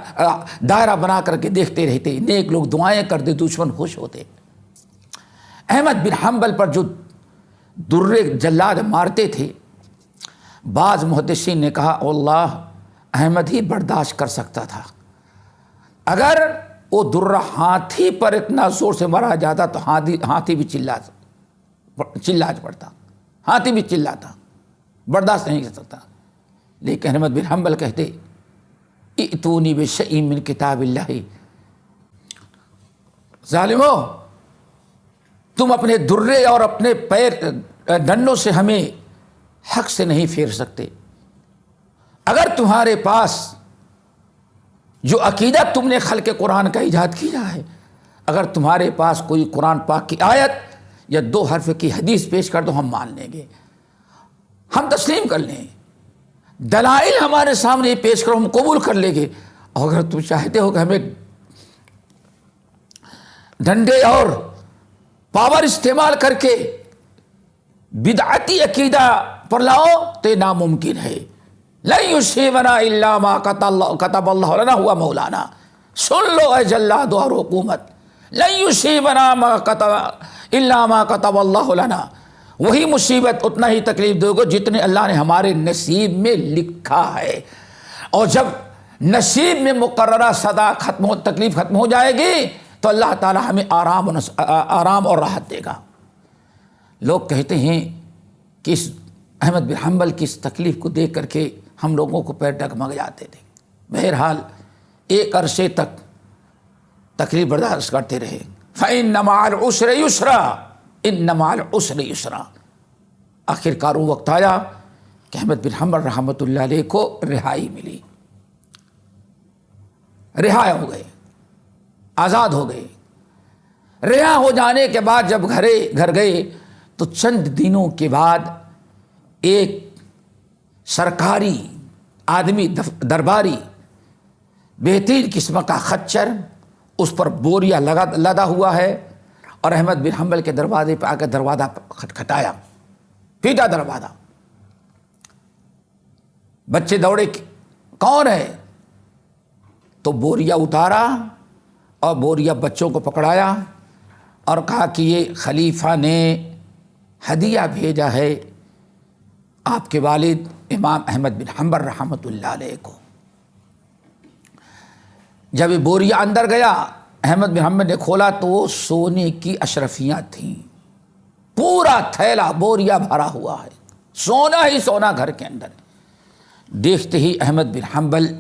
دائرہ بنا کر کے دیکھتے رہتے، نیک لوگ دعائیں کرتے، دشمن خوش ہوتے۔ احمد بن حنبل پر جو درے جلاد مارتے تھے، بعض محدثین نے کہا اللہ احمد ہی برداشت کر سکتا تھا، اگر وہ درہ ہاتھی پر اتنا زور سے مارا جاتا تو ہاتھی بھی چلا پڑتا، ہاتھی بھی چلاتا، برداشت نہیں کر سکتا۔ لیکن احمد بن حنبل کہتے ائتونی بشیء من کتاب اللہ، ظالمو تم اپنے درے اور اپنے پیر ڈنڈوں سے ہمیں حق سے نہیں پھیر سکتے۔ اگر تمہارے پاس جو عقیدہ تم نے خلق قرآن کا ایجاد کیا ہے، اگر تمہارے پاس کوئی قرآن پاک کی آیت یا 2 حرف کی حدیث پیش کر دو، ہم مان لیں گے، ہم تسلیم کر لیں، دلائل ہمارے سامنے پیش کرو، ہم قبول کر لیں گے۔ اور اگر تم چاہتے ہو کہ ہمیں ڈنڈے اور پاور استعمال کر کے بدعتی عقیدہ پر لاؤ تو یہ ناممکن ہے۔ لن یصیبنا الا ما کتب اللہ لنا ہوا مولانا، سن لو اے جلاد اور حکومت، لن یصیبنا الا ما کتب اللہ لنا، وہی مصیبت اتنا ہی تکلیف دے گا جتنے اللہ نے ہمارے نصیب میں لکھا ہے۔ اور جب نصیب میں مقررہ صدا تکلیف ختم ہو جائے گی تو اللہ تعالی ہمیں آرام اور راحت دے گا۔ لوگ کہتے ہیں کہ اس احمد بن حنبل کی اس تکلیف کو دیکھ کر کے ہم لوگوں کو پیر ڈگمگ جاتے تھے۔ بہرحال ایک عرصے تک تکلیف برداشت کرتے رہے۔ فَإِنَّ مَعَ الْعُسْرِ يُسْرًا، إِنَّ مَعَ الْعُسْرِ يُسْرًا، آخر کار وہ وقت آیا کہ احمد بن حنبل رحمۃ اللہ علیہ کو رہائی ملی، رہا ہو گئے، آزاد ہو گئے۔ رہا ہو جانے کے بعد جب گھر گئے تو چند دنوں کے بعد ایک سرکاری آدمی درباری بہترین قسم کا خچر اس پر بوریا لدا ہوا ہے اور احمد بن حنبل کے دروازے پہ آ کر دروازہ کھٹکھٹایا، پیٹا دروازہ۔ بچے دوڑے، کون ہے؟ تو بوریا اتارا اور بوریا بچوں کو پکڑایا اور کہا کہ یہ خلیفہ نے ہدیہ بھیجا ہے آپ کے والد امام احمد بن حنبل رحمۃ اللہ علیہ کو۔ جب یہ بوریا اندر گیا، احمد بن حنبل نے کھولا تو وہ سونے کی اشرفیاں تھیں، پورا تھیلا بوریا بھرا ہوا ہے، سونا ہی سونا گھر کے اندر۔ دیکھتے ہی احمد بن حنبل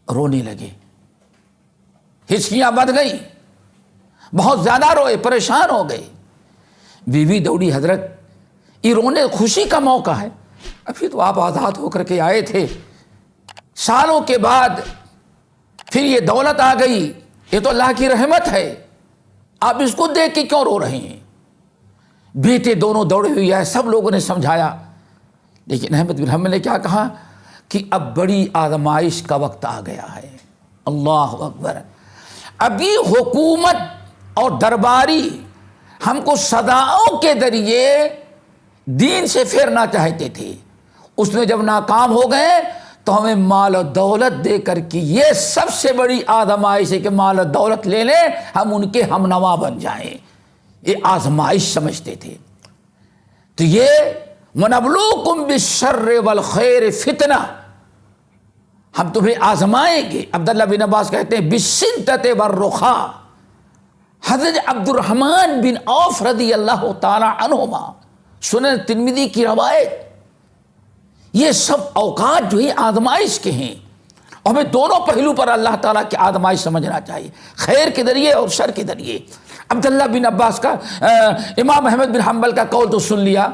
رونے لگے، ہچکیاں بندھ گئیں، بہت زیادہ روئے، پریشان ہو گئے۔ بیوی دوڑی، حضرت یہ رونے خوشی کا موقع ہے، ابھی تو آپ آزاد ہو کر کے آئے تھے، سالوں کے بعد پھر یہ دولت آ گئی، یہ تو اللہ کی رحمت ہے، آپ اس کو دیکھ کے کیوں رو رہے ہیں؟ بیٹے دونوں دوڑے ہوئے آئے، سب لوگوں نے سمجھایا، لیکن احمد بن حنبل نے کیا کہا کہ اب بڑی آزمائش کا وقت آ گیا ہے۔ اللہ اکبر! ابھی حکومت اور درباری ہم کو سزاؤں کے ذریعے دین سے پھیرنا چاہتے تھے، اس میں جب ناکام ہو گئے تو ہمیں مال و دولت دے کر کے یہ سب سے بڑی آزمائش ہے کہ مال و دولت لے لیں، ہم ان کے ہم نوا بن جائیں، یہ آزمائش سمجھتے تھے۔ تو یہ وَنَبْلُوكُمْ بِالشَّرِّ وَالْخَيْرِ فِتْنَةً، ہم تمہیں آزمائیں گے۔ عبداللہ بن عباس کہتے ہیں بِالشِّدَّةِ وَالرُّخَاءِ۔ حضرت عبد الرحمن بن عوف رضی اللہ تعالی عنہما، سنن ترمذی کی روایت، یہ سب اوقات جو ہے آزمائش کے ہیں، اور ہمیں دونوں پہلو پر اللہ تعالیٰ کی آزمائش سمجھنا چاہیے، خیر کے ذریعے اور شر کے ذریعے۔ عبداللہ بن عباس کا امام احمد بن حنبل کا قول تو سن لیا،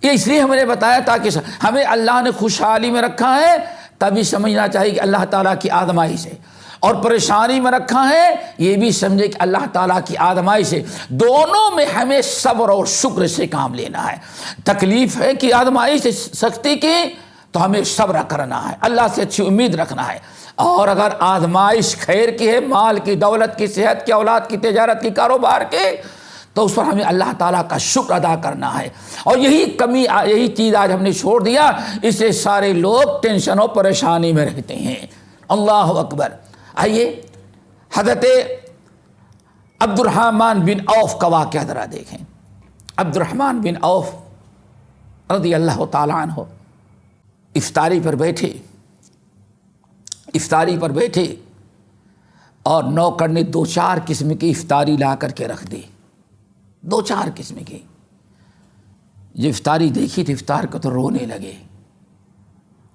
یہ اس لیے ہم نے بتایا تاکہ ہمیں اللہ نے خوشحالی میں رکھا ہے، تبھی سمجھنا چاہیے کہ اللہ تعالیٰ کی آزمائش ہے، اور پریشانی میں رکھا ہے یہ بھی سمجھے کہ اللہ تعالیٰ کی آزمائش ہے۔ دونوں میں ہمیں صبر اور شکر سے کام لینا ہے۔ تکلیف ہے کہ آزمائش سختی کی تو ہمیں صبر کرنا ہے، اللہ سے اچھی امید رکھنا ہے، اور اگر آزمائش خیر کی ہے، مال کی، دولت کی، صحت کی، اولاد کی، تجارت کی، کاروبار کی، تو اس پر ہمیں اللہ تعالیٰ کا شکر ادا کرنا ہے۔ اور یہی چیز آج ہم نے چھوڑ دیا، اس سے سارے لوگ ٹینشن و پریشانی میں رہتے ہیں۔ اللہ اکبر! آئیے حضرت عبد الرحمن بن عوف کا واقعہ ذرا دیکھیں۔ عبد الرحمن بن عوف رضی اللہ تعالیٰ عنہ افطاری پر بیٹھے اور نوکر نے 2-4 قسم کی افطاری لا کر کے رکھ دی، 2-4 قسم کی۔ جب افطاری دیکھی تو افطار کو تو رونے لگے،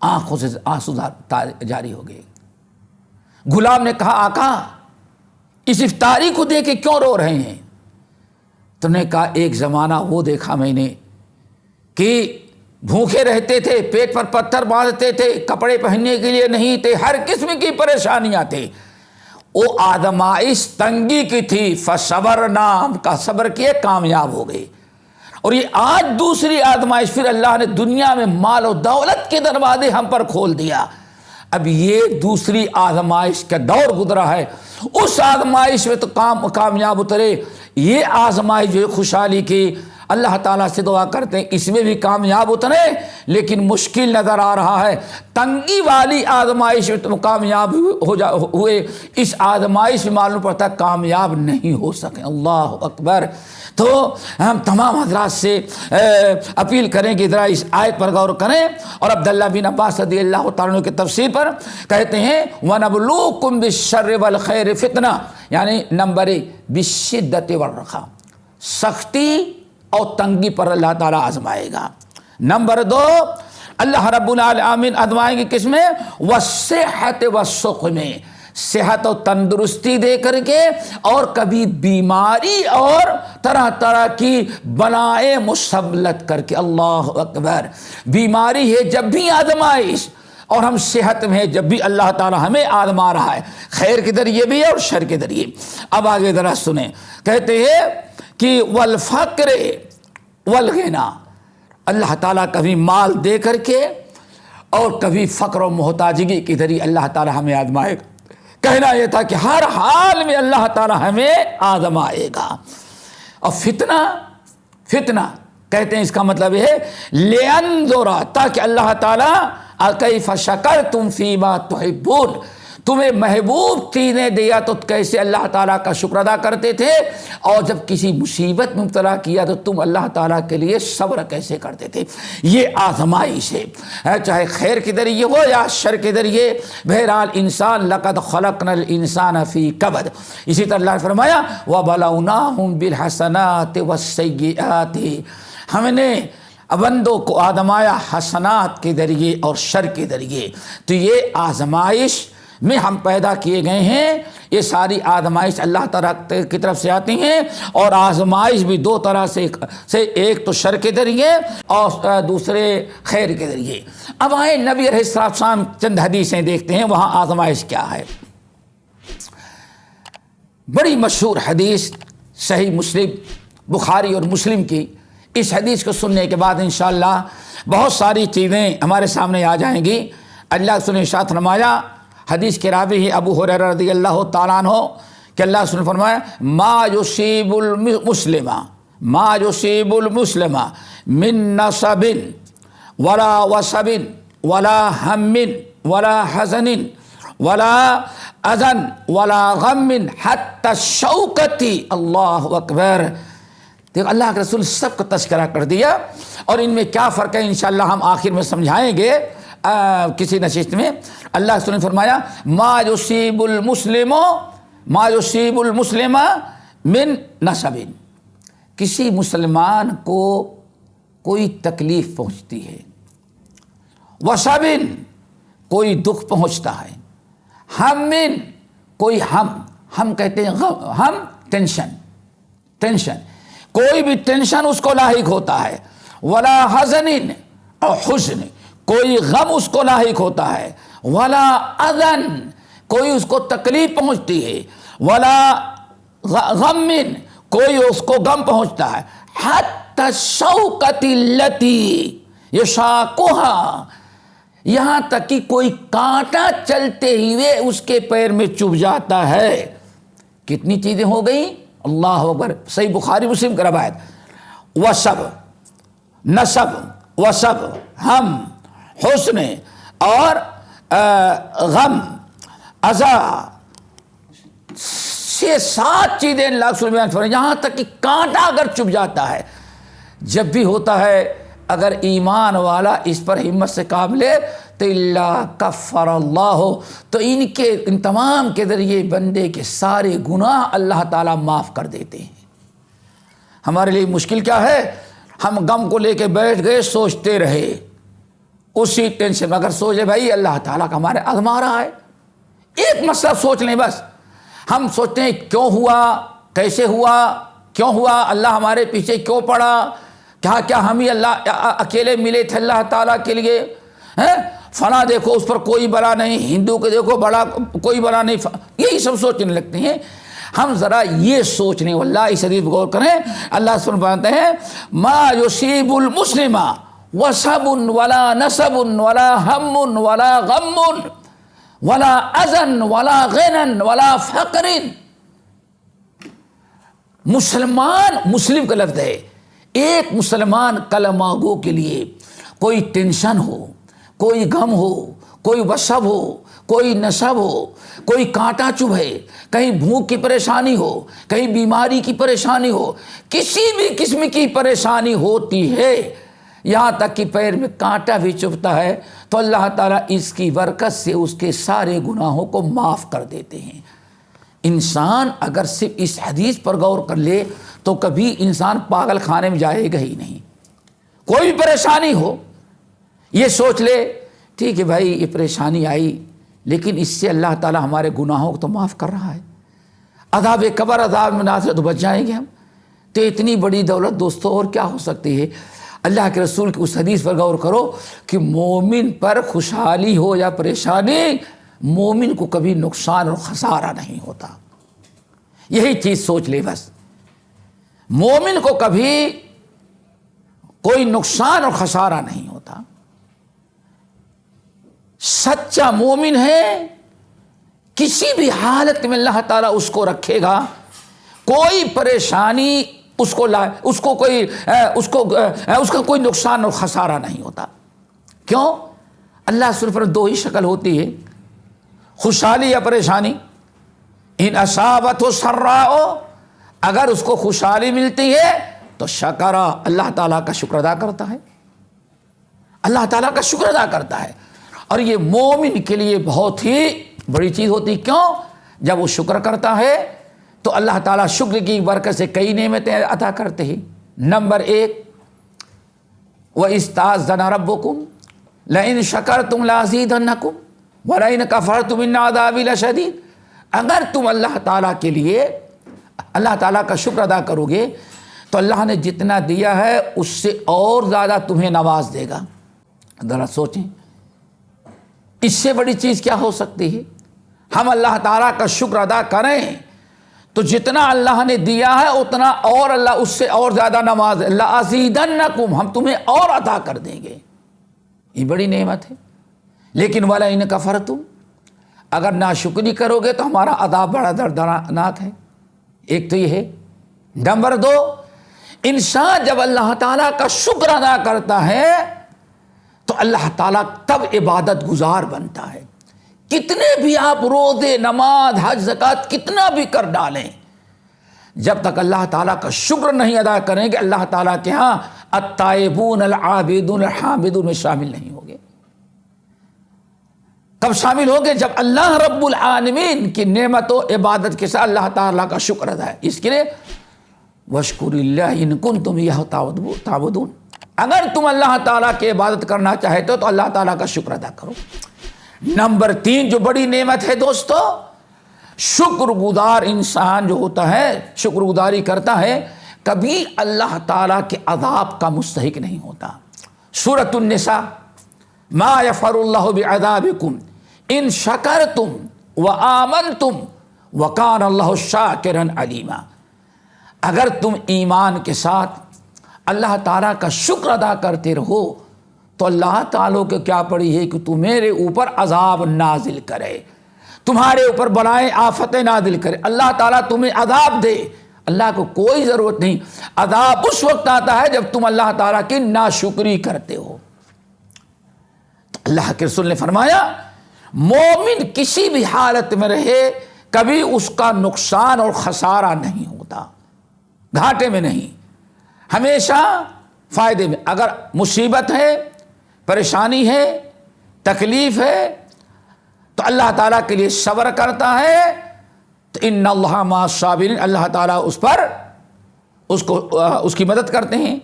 آنکھوں سے آنسو جاری ہو گئے۔ غلام نے کہا آقا اس افطاری کو دیکھ کے کیوں رو رہے ہیں؟ تو نے کہا ایک زمانہ وہ دیکھا میں نے کہ بھوکے رہتے تھے، پیٹ پر پتھر باندھتے تھے، کپڑے پہننے کے لیے نہیں تھے، ہر قسم کی پریشانیاں تھیں، وہ آزمائش تنگی کی تھی، فصبرنا، ہم کا صبر کیے، کامیاب ہو گئے۔ اور یہ آج دوسری آزمائش، پھر اللہ نے دنیا میں مال و دولت کے دروازے ہم پر کھول دیا، اب یہ دوسری آزمائش کا دور گزرا ہے، اس آزمائش میں تو کامیاب اترے، یہ آزمائش جو خوشحالی کی، اللہ تعالیٰ سے دعا کرتے ہیں اس میں بھی کامیاب اترے، لیکن مشکل نظر آ رہا ہے، تنگی والی آزمائش میں تم کامیاب ہوئے، اس آزمائش میں معلوم پڑتا کامیاب نہیں ہو سکے۔ اللہ اکبر! تو ہم تمام حضرات سے اپیل کریں کہ ذرا اس آیت پر غور کریں، اور عبداللہ بن عباس رضی اللہ تعالیٰ عنہ کی تفسیر پر کہتے ہیں وَنَبْلُوكُمْ بِالشَّرِّ وَالْخَيْرِ فِتْنَةً، یعنی نمبر 1 بِالشِّدَّةِ وَالرَّخَاءِ، سختی اور تنگی پر اللہ تعالیٰ آزمائے گا۔ نمبر 2 اللہ رب العالمین آزمائیں گے کس میں؟ وَالصِّحَّةِ وَالسُّقْمِ، صحت و تندرستی دے کر کے، اور کبھی بیماری اور طرح طرح کی بلائیں مسلط کر کے۔ اللہ اکبر! بیماری ہے جب بھی آزمائش، اور ہم صحت میں ہے جب بھی اللہ تعالی ہمیں آزما رہا ہے، خیر کے ذریعے بھی اور شر کے ذریعے۔ اب آگے ذرا سنیں، کہتے ہیں کہ والفقر والغنا، اللہ تعالیٰ کبھی مال دے کر کے اور کبھی فقر و محتاجگی کے ذریعے اللہ تعالیٰ ہمیں آزمائے گا۔ کہنا یہ تھا کہ ہر حال میں اللہ تعالیٰ ہمیں آزمائے گا۔ اور فتنہ کہتے ہیں اس کا مطلب یہ ہے لِيَنْظُرَ، تاکہ اللہ تعالیٰ کیف شکرتم فیما تحبون، تمہیں محبوب چیزیں دیا تو کیسے اللہ تعالیٰ کا شکر ادا کرتے تھے، اور جب کسی مصیبت میں مبتلا کیا تو تم اللہ تعالیٰ کے لیے صبر کیسے کرتے تھے۔ یہ آزمائش ہے، چاہے خیر کے ذریعے ہو یا شر کے ذریعے، بہرحال انسان لقد خلقنا الانسان فی کبد۔ اسی طرح اللہ نے فرمایا وَبَلَوْنَاهُمْ بِالْحَسَنَاتِ وَالسَّيِّئَاتِ، ہم نے بندوں کو آزمایا حسنات کے ذریعے اور شر کے ذریعے۔ تو یہ آزمائش میں ہم پیدا کیے گئے ہیں، یہ ساری آزمائش اللہ تعالیٰ کی طرف سے آتی ہیں، اور آزمائش بھی دو طرح سے ایک تو شر کے ذریعے اور دوسرے خیر کے ذریعے۔ اب آئیں نبی علیہ السلام چند حدیثیں دیکھتے ہیں وہاں آزمائش کیا ہے۔ بڑی مشہور حدیث صحیح مسلم، بخاری اور مسلم کی، اس حدیث کو سننے کے بعد انشاءاللہ بہت ساری چیزیں ہمارے سامنے آ جائیں گی۔ اللہ نے ارشاد فرمایا، حدیث کے راوی ہے ابو ہریرہ رضی اللہ تعالیٰ عنہ کہ اللہ نے فرمایا ما یصیب المسلم من نصب ولا وصب ولا ہم ولا حزن ولا اذن ولا غم حتی الشوکۃ۔ اللہ اکبر۔ دیکھ اللہ کے رسول سب کا تذکرہ کر دیا، اور ان میں کیا فرق ہے انشاءاللہ ہم آخر میں سمجھائیں گے کسی نشست میں۔ اللہ کے رسول نے فرمایا ما یصیب المسلم من نصب، کسی مسلمان کو کوئی تکلیف پہنچتی ہے، وصب کوئی دکھ پہنچتا ہے، ہم کوئی ہم کہتے ہیں ہم ٹینشن کوئی بھی ٹینشن اس کو لاحق ہوتا ہے، ولا حزن اور حزن کوئی غم اس کو لاحق ہوتا ہے، ولا اذن کوئی اس کو تکلیف پہنچتی ہے، ولا غم کوئی اس کو غم پہنچتا ہے، حتی الشوکۃ التی یشاقها، یہاں تک کہ کوئی کانٹا چلتے ہوئے اس کے پیر میں چبھ جاتا ہے۔ کتنی چیزیں ہو گئیں، اللہ اکبر۔ صحیح بخاری مسلم کا روایت، وصب نصب وصب ہم حسن اور غم اذا، یہ 7 چیزیں اللہ کے بیان فرمائیں، یہاں تک کہ کانٹا اگر چبھ جاتا ہے، جب بھی ہوتا ہے اگر ایمان والا اس پر ہمت سے کام لے تو اللہ کفر اللہ، تو ان تمام کے ذریعے بندے کے سارے گناہ اللہ تعالیٰ معاف کر دیتے ہیں۔ ہمارے لیے مشکل کیا ہے، ہم غم کو لے کے بیٹھ گئے، سوچتے رہے اسی ٹینشن میں۔ اگر سوچے بھائی اللہ تعالیٰ کا ہمارے آزما رہا ہے، ایک مسئلہ سوچ لیں بس۔ ہم سوچتے ہیں کیوں ہوا، کیسے ہوا، کیوں ہوا، اللہ ہمارے پیچھے کیوں پڑا، کیا ہم ہی اللہ اکیلے ملے تھے اللہ تعالیٰ کے لیے، فلاں دیکھو اس پر کوئی بلا نہیں، ہندو کے دیکھو بڑا کوئی بلا نہیں، یہی سب سوچنے لگتے ہیں۔ ہم ذرا یہ سوچنے، واللہ اس حدیث غور کریں، اللہ فرماتے ہیں ما یصیب المسلم وصب ولا نصب ولا ہم ولا غم ولا اذن ولا غنن ولا فقر۔ مسلم کا لفظ ہے، ایک مسلمان کلمہ گو کے لیے کوئی ٹینشن ہو، کوئی غم ہو، کوئی وصب ہو، کوئی نصب ہو، کوئی کانٹا چبھے، کہیں بھوک کی پریشانی ہو، کہیں بیماری کی پریشانی ہو، کسی بھی قسم کی پریشانی ہوتی ہے، یہاں تک کہ پیر میں کانٹا بھی چبھتا ہے، تو اللہ تعالیٰ اس کی برکت سے اس کے سارے گناہوں کو معاف کر دیتے ہیں۔ انسان اگر صرف اس حدیث پر غور کر لے تو کبھی انسان پاگل خانے میں جائے گا ہی نہیں۔ کوئی بھی پریشانی ہو، یہ سوچ لے ٹھیک ہے بھائی یہ پریشانی آئی، لیکن اس سے اللہ تعالیٰ ہمارے گناہوں کو تو معاف کر رہا ہے، عذاب قبر عذاب منار سے تو بچ جائیں گے ہم۔ تو اتنی بڑی دولت دوستو اور کیا ہو سکتی ہے۔ اللہ کے رسول کی اس حدیث پر غور کرو کہ مومن پر خوشحالی ہو یا پریشانی، مومن کو کبھی نقصان اور خسارہ نہیں ہوتا۔ یہی چیز سوچ لے بس، مومن کو کبھی کوئی نقصان اور خسارہ نہیں ہوتا۔ سچا مومن ہے، کسی بھی حالت میں اللہ تعالیٰ اس کو رکھے گا، کوئی پریشانی اس کا کوئی نقصان اور خسارہ نہیں ہوتا۔ کیوں؟ اللہ صرف دو ہی شکل ہوتی ہے، خوشحالی یا پریشانی۔ ان اصابتہ سراء، اگر اس کو خوشحالی ملتی ہے تو شکر، اللہ تعالیٰ کا شکر ادا کرتا ہے، اللہ تعالیٰ کا شکر ادا کرتا ہے۔ اور یہ مومن کے لیے بہت ہی بڑی چیز ہوتی۔ کیوں؟ جب وہ شکر کرتا ہے تو اللہ تعالیٰ شکر کی برکت سے کئی نعمتیں عطا کرتے ہیں۔ نمبر 1، وَإِسْتَأْذَنَ رَبُّكُمْ لَئِن شَكَرْتُمْ لَأَزِيدَنَّكُمْ وَلَئِن كَفَرْتُمْ إِنَّ عَذَابِي لَشَدِيدٌ۔ اگر تم اللہ تعالیٰ کے لیے اللہ تعالیٰ کا شکر ادا کرو گے تو اللہ نے جتنا دیا ہے اس سے اور زیادہ تمہیں نواز دے گا۔ ذرا سوچیں، اس سے بڑی چیز کیا ہو سکتی ہے؟ ہم اللہ تعالیٰ کا شکر ادا کریں تو جتنا اللہ نے دیا ہے اتنا اور اللہ اس سے اور زیادہ نواز، لَأَزِيدَنَّكُمْ، ہم تمہیں اور عطا کر دیں گے۔ یہ بڑی نعمت ہے۔ لیکن وَلَئِن كَفَرْتُمْ، اگر ناشکری کرو گے تو ہمارا عذاب بڑا دردناک ہے۔ ایک تو یہ ہے۔ نمبر 2، انسان جب اللہ تعالیٰ کا شکر ادا کرتا ہے تو اللہ تعالیٰ تب عبادت گزار بنتا ہے۔ کتنے بھی آپ روزے، نماز، حج، زکوٰۃ کتنا بھی کر ڈالیں، جب تک اللہ تعالیٰ کا شکر نہیں ادا کریں گے اللہ تعالیٰ کے ہاں التائبون العابدون الحامدون میں شامل نہیں ہوگے۔ کب شامل ہوگے؟ جب اللہ رب العالمین کی نعمت و عبادت کے ساتھ اللہ تعالیٰ کا شکر ادا ہے۔ اس کے لیے وَاشْكُرِ اللَّهِ إِن كُنتُمْ إِيَّاهُ تَعْبُدُونَ، اگر تم اللہ تعالیٰ کی عبادت کرنا چاہتے ہو تو اللہ تعالیٰ کا شکر ادا کرو۔ نمبر 3 جو بڑی نعمت ہے دوستو، شکر گزار انسان جو ہوتا ہے، شکر گزاری کرتا ہے، کبھی اللہ تعالیٰ کے عذاب کا مستحق نہیں ہوتا۔ سورۃ النساء، ما یفعل اللہ بعذابکم ان شکرتم وآمنتم وکان اللہ شاکرا علیما۔ اگر تم ایمان کے ساتھ اللہ تعالیٰ کا شکر ادا کرتے رہو تو اللہ تعالیٰ کو کیا پڑی ہے کہ تمہارے اوپر عذاب نازل کرے، تمہارے اوپر بلائیں آفتیں نازل کرے، اللہ تعالیٰ تمہیں عذاب دے۔ اللہ کو کوئی ضرورت نہیں، عذاب اس وقت آتا ہے جب تم اللہ تعالیٰ کی ناشکری کرتے ہو۔ تو اللہ کے رسول نے فرمایا مومن کسی بھی حالت میں رہے کبھی اس کا نقصان اور خسارہ نہیں ہوتا، گھاٹے میں نہیں، ہمیشہ فائدے میں۔ اگر مصیبت ہے، پریشانی ہے، تکلیف ہے تو اللہ تعالیٰ کے لیے صبر کرتا ہے تو ان اللہ مع الصابرین، اللہ تعالیٰ اس کی مدد کرتے ہیں۔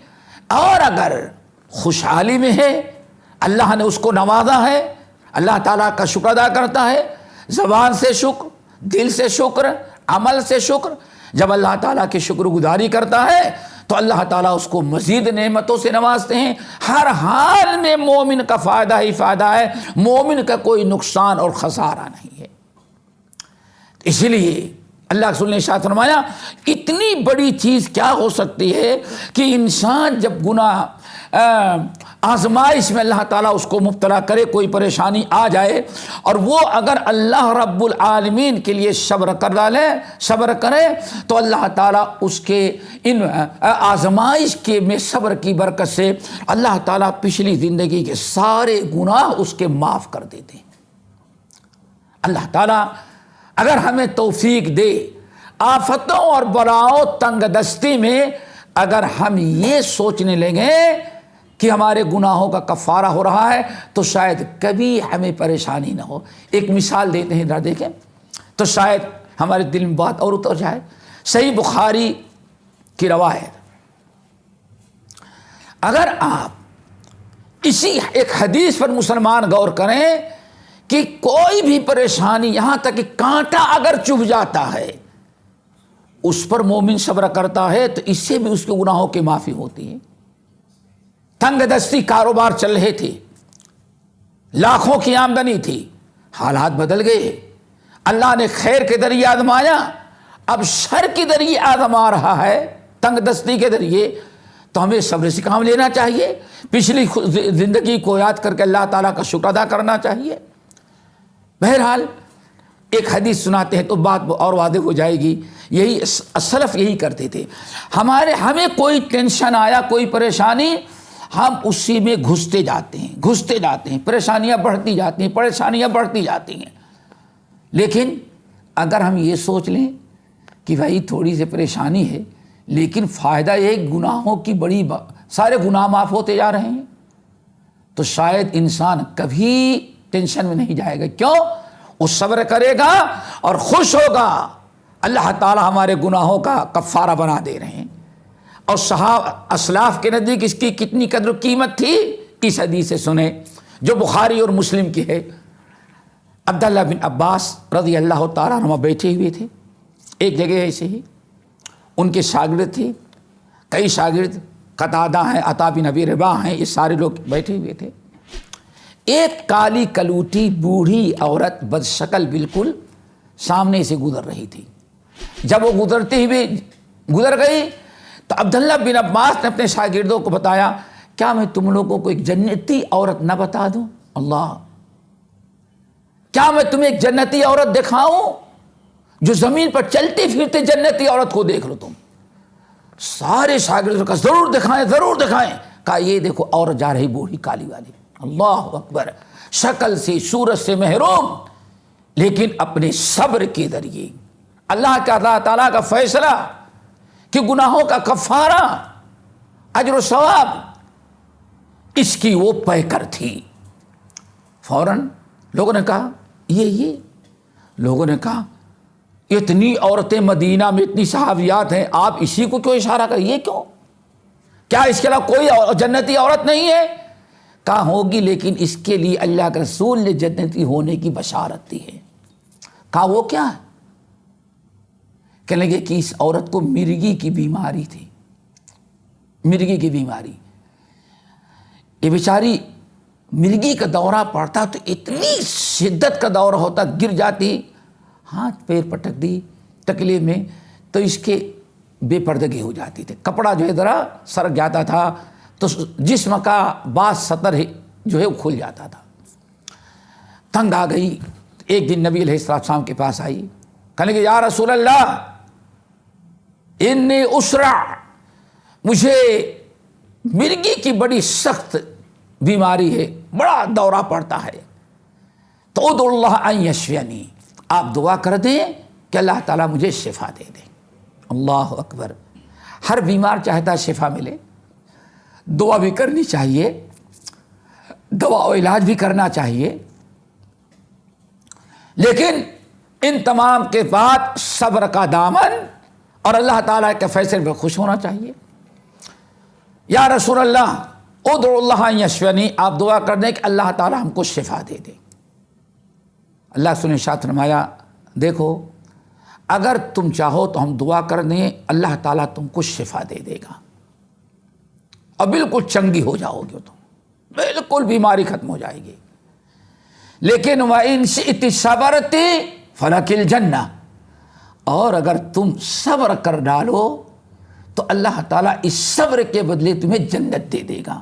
اور اگر خوشحالی میں ہے، اللہ نے اس کو نوازا ہے، اللہ تعالیٰ کا شکر ادا کرتا ہے، زبان سے شکر، دل سے شکر، عمل سے شکر۔ جب اللہ تعالیٰ کی شکر گزاری کرتا ہے تو اللہ تعالیٰ اس کو مزید نعمتوں سے نوازتے ہیں۔ ہر حال میں مومن کا فائدہ ہی فائدہ ہے، مومن کا کوئی نقصان اور خسارہ نہیں ہے۔ اسی لیے اللہ رسول نے ارشاد فرمایا اتنی بڑی چیز کیا ہو سکتی ہے کہ انسان جب گناہ آزمائش میں اللہ تعالیٰ اس کو مبتلا کرے، کوئی پریشانی آ جائے اور وہ اگر اللہ رب العالمین کے لیے صبر کرے تو اللہ تعالیٰ اس کے ان آزمائش کے میں صبر کی برکت سے اللہ تعالیٰ پچھلی زندگی کے سارے گناہ اس کے معاف کر دیتے ہیں۔ اللہ تعالیٰ اگر ہمیں توفیق دے، آفتوں اور بلاؤں تنگ دستی میں اگر ہم یہ سوچنے لگیں کہ ہمارے گناہوں کا کفارہ ہو رہا ہے تو شاید کبھی ہمیں پریشانی نہ ہو۔ ایک مثال دیتے ہیں، ذرا دیکھیں تو شاید ہمارے دل میں بات اور اتر جائے۔ صحیح بخاری کی روایت، اگر آپ اسی ایک حدیث پر مسلمان غور کریں کہ کوئی بھی پریشانی، یہاں تک کہ کانٹا اگر چبھ جاتا ہے اس پر مومن صبر کرتا ہے تو اس سے بھی اس کے گناہوں کی معافی ہوتی ہے۔ تنگ دستی کاروبار چل رہے تھے، لاکھوں کی آمدنی تھی، حالات بدل گئے، اللہ نے خیر کے ذریعے آزمایا، اب شر کے ذریعے آزما رہا ہے، تنگ دستی کے ذریعے، تو ہمیں صبر سے کام لینا چاہیے، پچھلی زندگی کو یاد کر کے اللہ تعالیٰ کا شکر ادا کرنا چاہیے۔ بہرحال ایک حدیث سناتے ہیں تو بات اور واضح ہو جائے گی۔ یہی سلف یہی کرتے تھے، ہمیں کوئی ٹینشن آیا، کوئی پریشانی، ہم اسی میں گھستے جاتے ہیں، پریشانیاں بڑھتی جاتی ہیں۔ لیکن اگر ہم یہ سوچ لیں کہ بھائی تھوڑی سی پریشانی ہے لیکن فائدہ ایک گناہوں کی بڑی سارے گناہ معاف ہوتے جا رہے ہیں، تو شاید انسان کبھی ٹینشن میں نہیں جائے گا۔ کیوں؟ وہ صبر کرے گا اور خوش ہوگا، اللہ تعالی ہمارے گناہوں کا کفارہ بنا دے رہے ہیں۔ اور صحابہ اسلاف کے نزدیک اس کی کتنی قدر و قیمت تھی، اس حدیث سے سنیں جو بخاری اور مسلم کی ہے۔ عبداللہ بن عباس رضی اللہ تعالیٰ عنہ بیٹھے ہوئے تھے ایک جگہ، ایسے ہی ان کے شاگرد تھے، کئی شاگرد، قتادہ ہیں، عطا بن ابی رباح ہیں، یہ سارے لوگ بیٹھے ہوئے تھے۔ ایک کالی کلوٹی بوڑھی عورت بد شکل بالکل سامنے سے گزر رہی تھی۔ جب وہ گزر گئی تو عبداللہ بن عباس نے اپنے شاگردوں کو بتایا، کیا میں تم لوگوں کو ایک جنتی عورت نہ بتا دوں؟ اللہ، کیا میں تمہیں ایک جنتی عورت دکھاؤں جو زمین پر چلتی پھرتے جنتی عورت کو دیکھ لو تم؟ سارے شاگردوں کا ضرور دکھائیں۔ کہا یہ دیکھو عورت جا رہی بوڑھی کالی والی، اللہ اکبر، شکل سے صورت سے محروم، لیکن اپنے صبر کے ذریعے اللہ تعالیٰ کا فیصلہ کہ گناہوں کا کفارہ، اجر و ثواب، اس کی وہ پیکر تھی۔ فوراً لوگوں نے کہا لوگوں نے کہا اتنی عورتیں مدینہ میں، اتنی صحابیات ہیں، آپ اسی کو کیوں اشارہ کریں؟ یہ کیوں؟ کیا اس کے علاوہ کوئی جنتی عورت نہیں ہے؟ کہا ہوگی، لیکن اس کے لیے اللہ کے رسول نے جنتی ہونے کی بشارت دی ہے۔ کہا وہ کیا ہے؟ کہنے لگے کہ اس عورت کو مرگی کی بیماری تھی، مرگی کی بیماری۔ یہ بیچاری مرگی کا دورہ پڑتا تو اتنی شدت کا دورہ ہوتا، گر جاتی، ہاتھ پیر پٹک دی تکلیف میں تو اس کے بے پردگی ہو جاتی تھی، کپڑا جو ہے ذرا سرک جاتا تھا تو جسم کا بعض سطر جو ہے وہ کھل جاتا تھا۔ تنگ آ گئی، ایک دن نبی علیہ السلام کے پاس آئی، کہنے کہ یا رسول اللہ انی اسرع، مجھے مرگی کی بڑی سخت بیماری ہے، بڑا دورہ پڑتا ہے، تو ادعو اللہ ان یشفینی، آپ دعا کر دیں کہ اللہ تعالیٰ مجھے شفا دے دے۔ اللہ اکبر، ہر بیمار چاہتا ہے شفا ملے، دعا بھی کرنی چاہیے، دوا و علاج بھی کرنا چاہیے، لیکن ان تمام کے بعد صبر کا دامن اور اللہ تعالیٰ کے فیصلے پر خوش ہونا چاہیے۔ یا رسول اللہ ادعو اللہ ان یشفینی، آپ دعا کر دیں کہ اللہ تعالیٰ ہم کو شفا دے دے۔ اللہ نے ارشاد فرمایا، دیکھو اگر تم چاہو تو ہم دعا کر دیں، اللہ تعالیٰ تم کو شفا دے دے گا اور بالکل چنگی ہو جاؤ گے، تم بالکل بیماری ختم ہو جائے گی۔ لیکن وَإِن شِئْتِ صَبَرْتِ فَلَكِ الْجَنَّةُ، اور اگر تم صبر کر ڈالو تو اللہ تعالیٰ اس صبر کے بدلے تمہیں جنت دے دے گا۔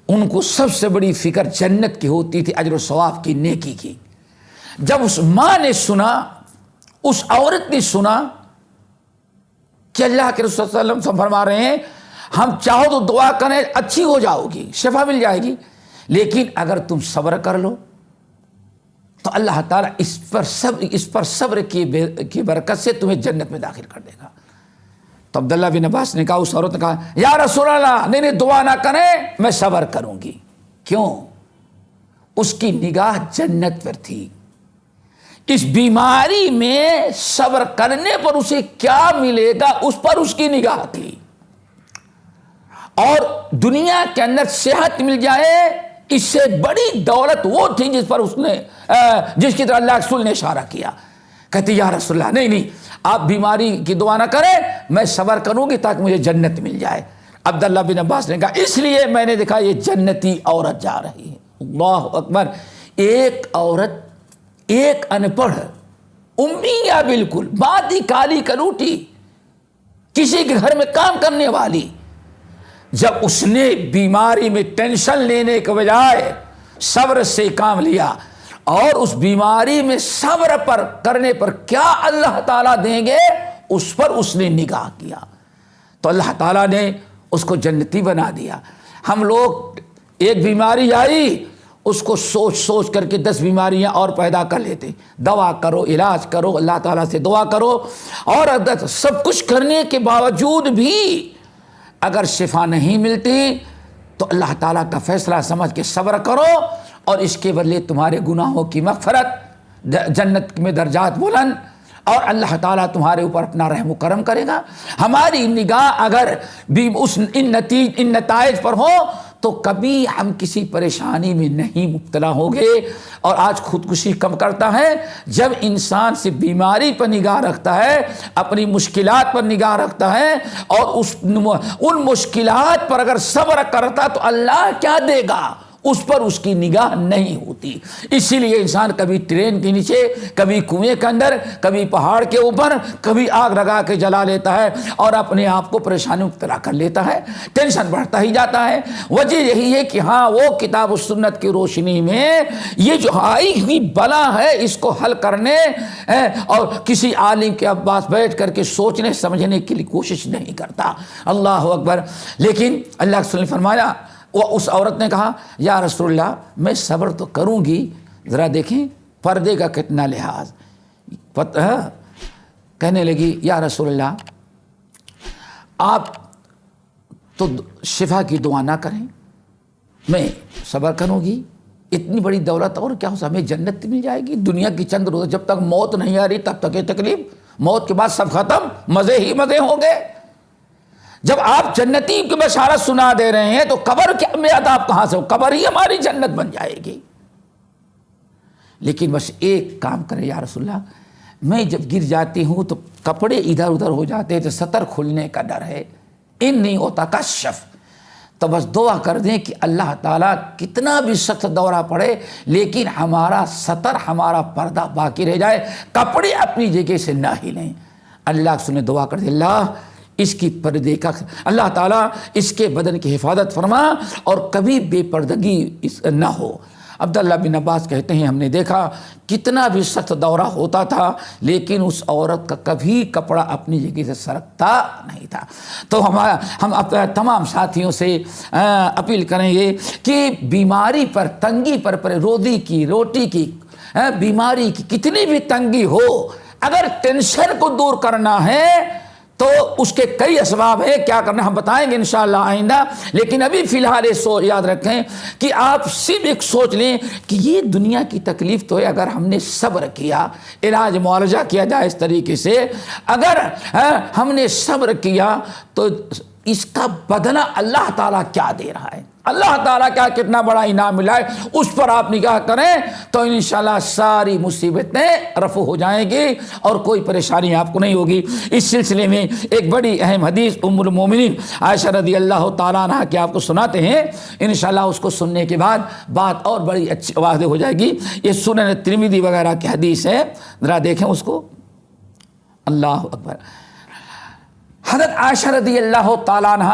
ان کو سب سے بڑی فکر جنت کی ہوتی تھی، اجر و ثواب کی، نیکی کی۔ جب اس ماں نے سنا، اس عورت نے سنا کہ اللہ کے رسول صلی اللہ علیہ وسلم فرما رہے ہیں ہم چاہو تو دعا کریں اچھی ہو جاؤ گی، شفا مل جائے گی، لیکن اگر تم صبر کر لو تو اللہ تعالیٰ اس پر صبر کی برکت سے تمہیں جنت میں داخل کر دے گا۔ تو عبداللہ بن عباس نے کہا، اس عورت نے کہا یا رسول اللہ نہیں دعا نہ کریں، میں صبر کروں گی۔ کیوں؟ اس کی نگاہ جنت پر تھی، اس بیماری میں صبر کرنے پر اسے کیا ملے گا اس پر اس کی نگاہ تھی۔ اور دنیا کے اندر صحت مل جائے اس سے بڑی دولت وہ تھی جس کی طرح اللہ کے رسول نے اشارہ کیا۔ کہتی یا رسول اللہ نہیں آپ بیماری کی دعا نہ کریں، میں صبر کروں گی تاکہ مجھے جنت مل جائے۔ عبداللہ بن عباس نے کہا اس لیے میں نے دیکھا یہ جنتی عورت جا رہی ہے۔ اللہ اکبر، ایک عورت، ایک ان پڑھ، امیہ بالکل، بادی کالی کلوٹی، کسی کے گھر میں کام کرنے والی، جب اس نے بیماری میں ٹینشن لینے کے بجائے صبر سے کام لیا، اور اس بیماری میں صبر پر کرنے پر کیا اللہ تعالیٰ دیں گے اس پر اس نے نگاہ کیا، تو اللہ تعالیٰ نے اس کو جنتی بنا دیا۔ ہم لوگ ایک بیماری آئی، اس کو سوچ سوچ کر کے 10 بیماریاں اور پیدا کر لیتے، دوا کرو، علاج کرو، اللہ تعالیٰ سے دعا کرو، اور سب کچھ کرنے کے باوجود بھی اگر شفا نہیں ملتی تو اللہ تعالیٰ کا فیصلہ سمجھ کے صبر کرو، اور اس کے بدلے تمہارے گناہوں کی مغفرت، جنت میں درجات بلند، اور اللہ تعالیٰ تمہارے اوپر اپنا رحم و کرم کرے گا۔ ہماری نگاہ اگر بھی ان نتائج پر ہو تو کبھی ہم کسی پریشانی میں نہیں مبتلا ہوں گے۔ اور آج خودکشی کم کرتا ہے جب انسان سے بیماری پر نگاہ رکھتا ہے، اپنی مشکلات پر نگاہ رکھتا ہے، اور ان مشکلات پر اگر صبر کرتا تو اللہ کیا دے گا، اس پر اس کی نگاہ نہیں ہوتی۔ اسی لیے انسان کبھی ٹرین کے نیچے، کبھی کنویں کے اندر، کبھی پہاڑ کے اوپر، کبھی آگ لگا کے جلا لیتا ہے، اور اپنے آپ کو پریشانی میں مبتلا کر لیتا ہے، ٹینشن بڑھتا ہی جاتا ہے۔ وجہ یہی ہے کہ ہاں وہ کتاب و سنت کی روشنی میں یہ جو آئی ہوئی بلا ہے اس کو حل کرنے اور کسی عالم کے پاس بیٹھ کر کے سوچنے سمجھنے کے لیے کوشش نہیں کرتا۔ اللہ اکبر۔ لیکن اللہ کے رسول نے فرمایا، وہ اس عورت نے کہا یا رسول اللہ میں صبر تو کروں گی، ذرا دیکھیں پردے کا کتنا لحاظ۔ کہنے لگی یا رسول اللہ آپ تو شفا کی دعا نہ کریں، میں صبر کروں گی، اتنی بڑی دولت اور کیا ہو، ہمیں جنت مل جائے گی، دنیا کی چند روز جب تک موت نہیں آ رہی تب تک یہ تکلیف، موت کے بعد سب ختم، مزے ہی مزے ہوں گے۔ جب آپ جنتی کی بشارت سنا دے رہے ہیں تو قبر کے میں عذاب کہاں سے ہو، قبر ہی ہماری جنت بن جائے گی۔ لیکن بس ایک کام کرے یا رسول اللہ، میں جب گر جاتی ہوں تو کپڑے ادھر ادھر ہو جاتے ہیں تو سطر کھلنے کا ڈر ہے، ان نہیں ہوتا کشف، تو بس دعا کر دیں کہ اللہ تعالیٰ کتنا بھی سخت دورہ پڑے لیکن ہمارا سطر، ہمارا پردہ باقی رہ جائے، کپڑے اپنی جگہ سے نہ ہلیں۔ اللہ سے دعا کر دے، اللہ اس کی پردے کا، اللہ تعالیٰ اس کے بدن کی حفاظت فرما اور کبھی بے پردگی نہ ہو۔ عبداللہ بن عباس کہتے ہیں ہم نے دیکھا کتنا بھی سخت دورہ ہوتا تھا لیکن اس عورت کا کبھی کپڑا اپنی جگہ سے سرکتا نہیں تھا۔ تو ہم تمام ساتھیوں سے اپیل کریں گے کہ بیماری پر، تنگی پر، روزی روٹی کی، بیماری کی کتنی بھی تنگی ہو، اگر ٹینشن کو دور کرنا ہے تو اس کے کئی اسباب ہیں، کیا کرنا ہم بتائیں گے انشاءاللہ آئندہ، لیکن ابھی فی الحال یاد رکھیں کہ آپ صرف ایک سوچ لیں کہ یہ دنیا کی تکلیف تو ہے، اگر ہم نے صبر کیا، علاج معالجہ کیا جائے اس طریقے سے، اگر ہم نے صبر کیا تو اس کا بدلہ اللہ تعالیٰ کیا دے رہا ہے، اللہ تعالیٰ کیا کتنا بڑا انعام ملا ہے، اس پر آپ نگاہ کریں تو انشاءاللہ ساری مصیبتیں رفع ہو جائیں گی اور کوئی پریشانی آپ کو نہیں ہوگی۔ اس سلسلے میں ایک بڑی اہم حدیث ام المومنین عائشہ رضی اللہ تعالیٰ عنہ کی آپ کو سناتے ہیں، انشاءاللہ اس کو سننے کے بعد بات اور بڑی اچھی واضح ہو جائے گی۔ یہ سنن ترمذی وغیرہ کی حدیث ہے، ذرا دیکھیں اس کو۔ اللہ اکبر۔ حضرت عائشہ رضی اللہ تعالیٰ عنہ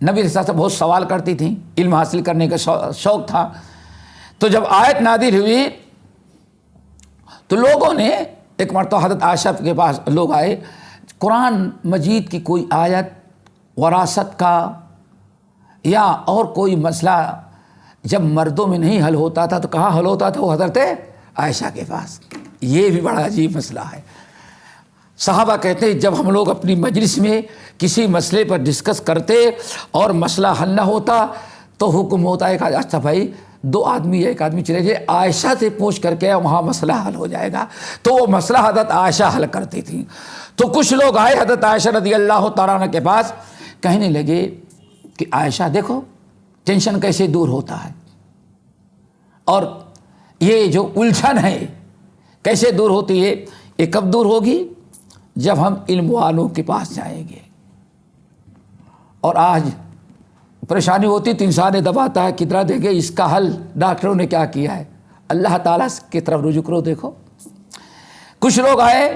نبی رسول سے بہت سوال کرتی تھیں، علم حاصل کرنے کا شوق تھا، تو جب آیت نازل ہوئی تو لوگوں نے ایک مرتبہ حضرت عائشہ کے پاس لوگ آئے، قرآن مجید کی کوئی آیت وراثت کا یا اور کوئی مسئلہ جب مردوں میں نہیں حل ہوتا تھا تو کہاں حل ہوتا تھا؟ وہ حضرت عائشہ کے پاس۔ یہ بھی بڑا عجیب مسئلہ ہے۔ صحابہ کہتے ہیں جب ہم لوگ اپنی مجلس میں کسی مسئلے پر ڈسکس کرتے اور مسئلہ حل نہ ہوتا تو حکم ہوتا ہے کہ اچھا بھائی 2 آدمی ایک آدمی چلے جائے عائشہ سے پوچھ کر کے وہاں مسئلہ حل ہو جائے گا، تو وہ مسئلہ حضرت عائشہ حل کرتی تھیں۔ تو کچھ لوگ آئے حضرت عائشہ رضی اللہ تعالیٰ عنہ کے پاس، کہنے لگے کہ عائشہ دیکھو ٹینشن کیسے دور ہوتا ہے اور یہ جو الجھن ہے کیسے دور ہوتی ہے، یہ کب دور ہوگی؟ جب ہم علم والوں کے پاس جائیں گے۔ اور آج پریشانی ہوتی تو انسان دباتا ہے، کتنا دیکھے اس کا حل ڈاکٹروں نے کیا کیا ہے، اللہ تعالیٰ کی طرف رجوع کرو۔ دیکھو کچھ لوگ آئے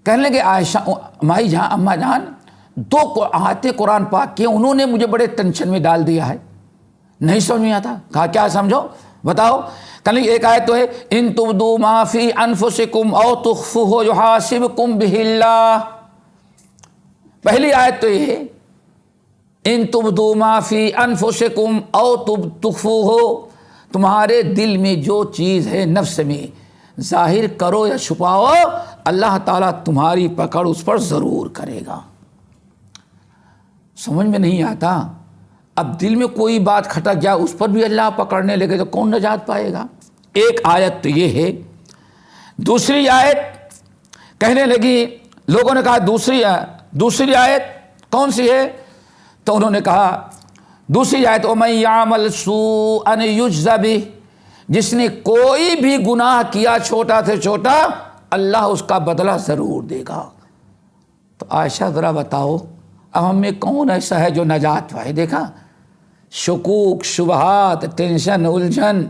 کہنے لگے عائشہ مائی جان، اماں جان دو آیتیں قرآن پاک کی انہوں نے مجھے بڑے ٹینشن میں ڈال دیا ہے، نہیں سمجھ میں آتا. کہا کیا سمجھو بتاؤ. کل ایک آیت تو ہے ان تبدوا ما فی انفسکم او تخفوہ یحاسبکم بہ اللہ. پہلی آیت تو یہ ہے ان تبدوا ما فی انفسکم او تخفوہ، تمہارے دل میں جو چیز ہے نفس میں ظاہر کرو یا چھپاؤ، اللہ تعالیٰ تمہاری پکڑ اس پر ضرور کرے گا. سمجھ میں نہیں آتا. اب دل میں کوئی بات کھٹک جائے اس پر بھی اللہ پکڑنے لگے تو کون نجات پائے گا. ایک آیت تو یہ ہے. دوسری آیت کہنے لگی، لوگوں نے کہا دوسری آیت کون سی ہے؟ تو انہوں نے کہا دوسری آیت وَمَن يَعْمَلْ سُوءًا يُجْزَ بِهِ، جس نے کوئی بھی گناہ کیا چھوٹا سے چھوٹا اللہ اس کا بدلہ ضرور دے گا. تو عائشہ ذرا بتاؤ اب ہم میں کون ایسا ہے جو نجات پائے؟ دیکھا شکوک، شبہات، ٹینشن، الجھن،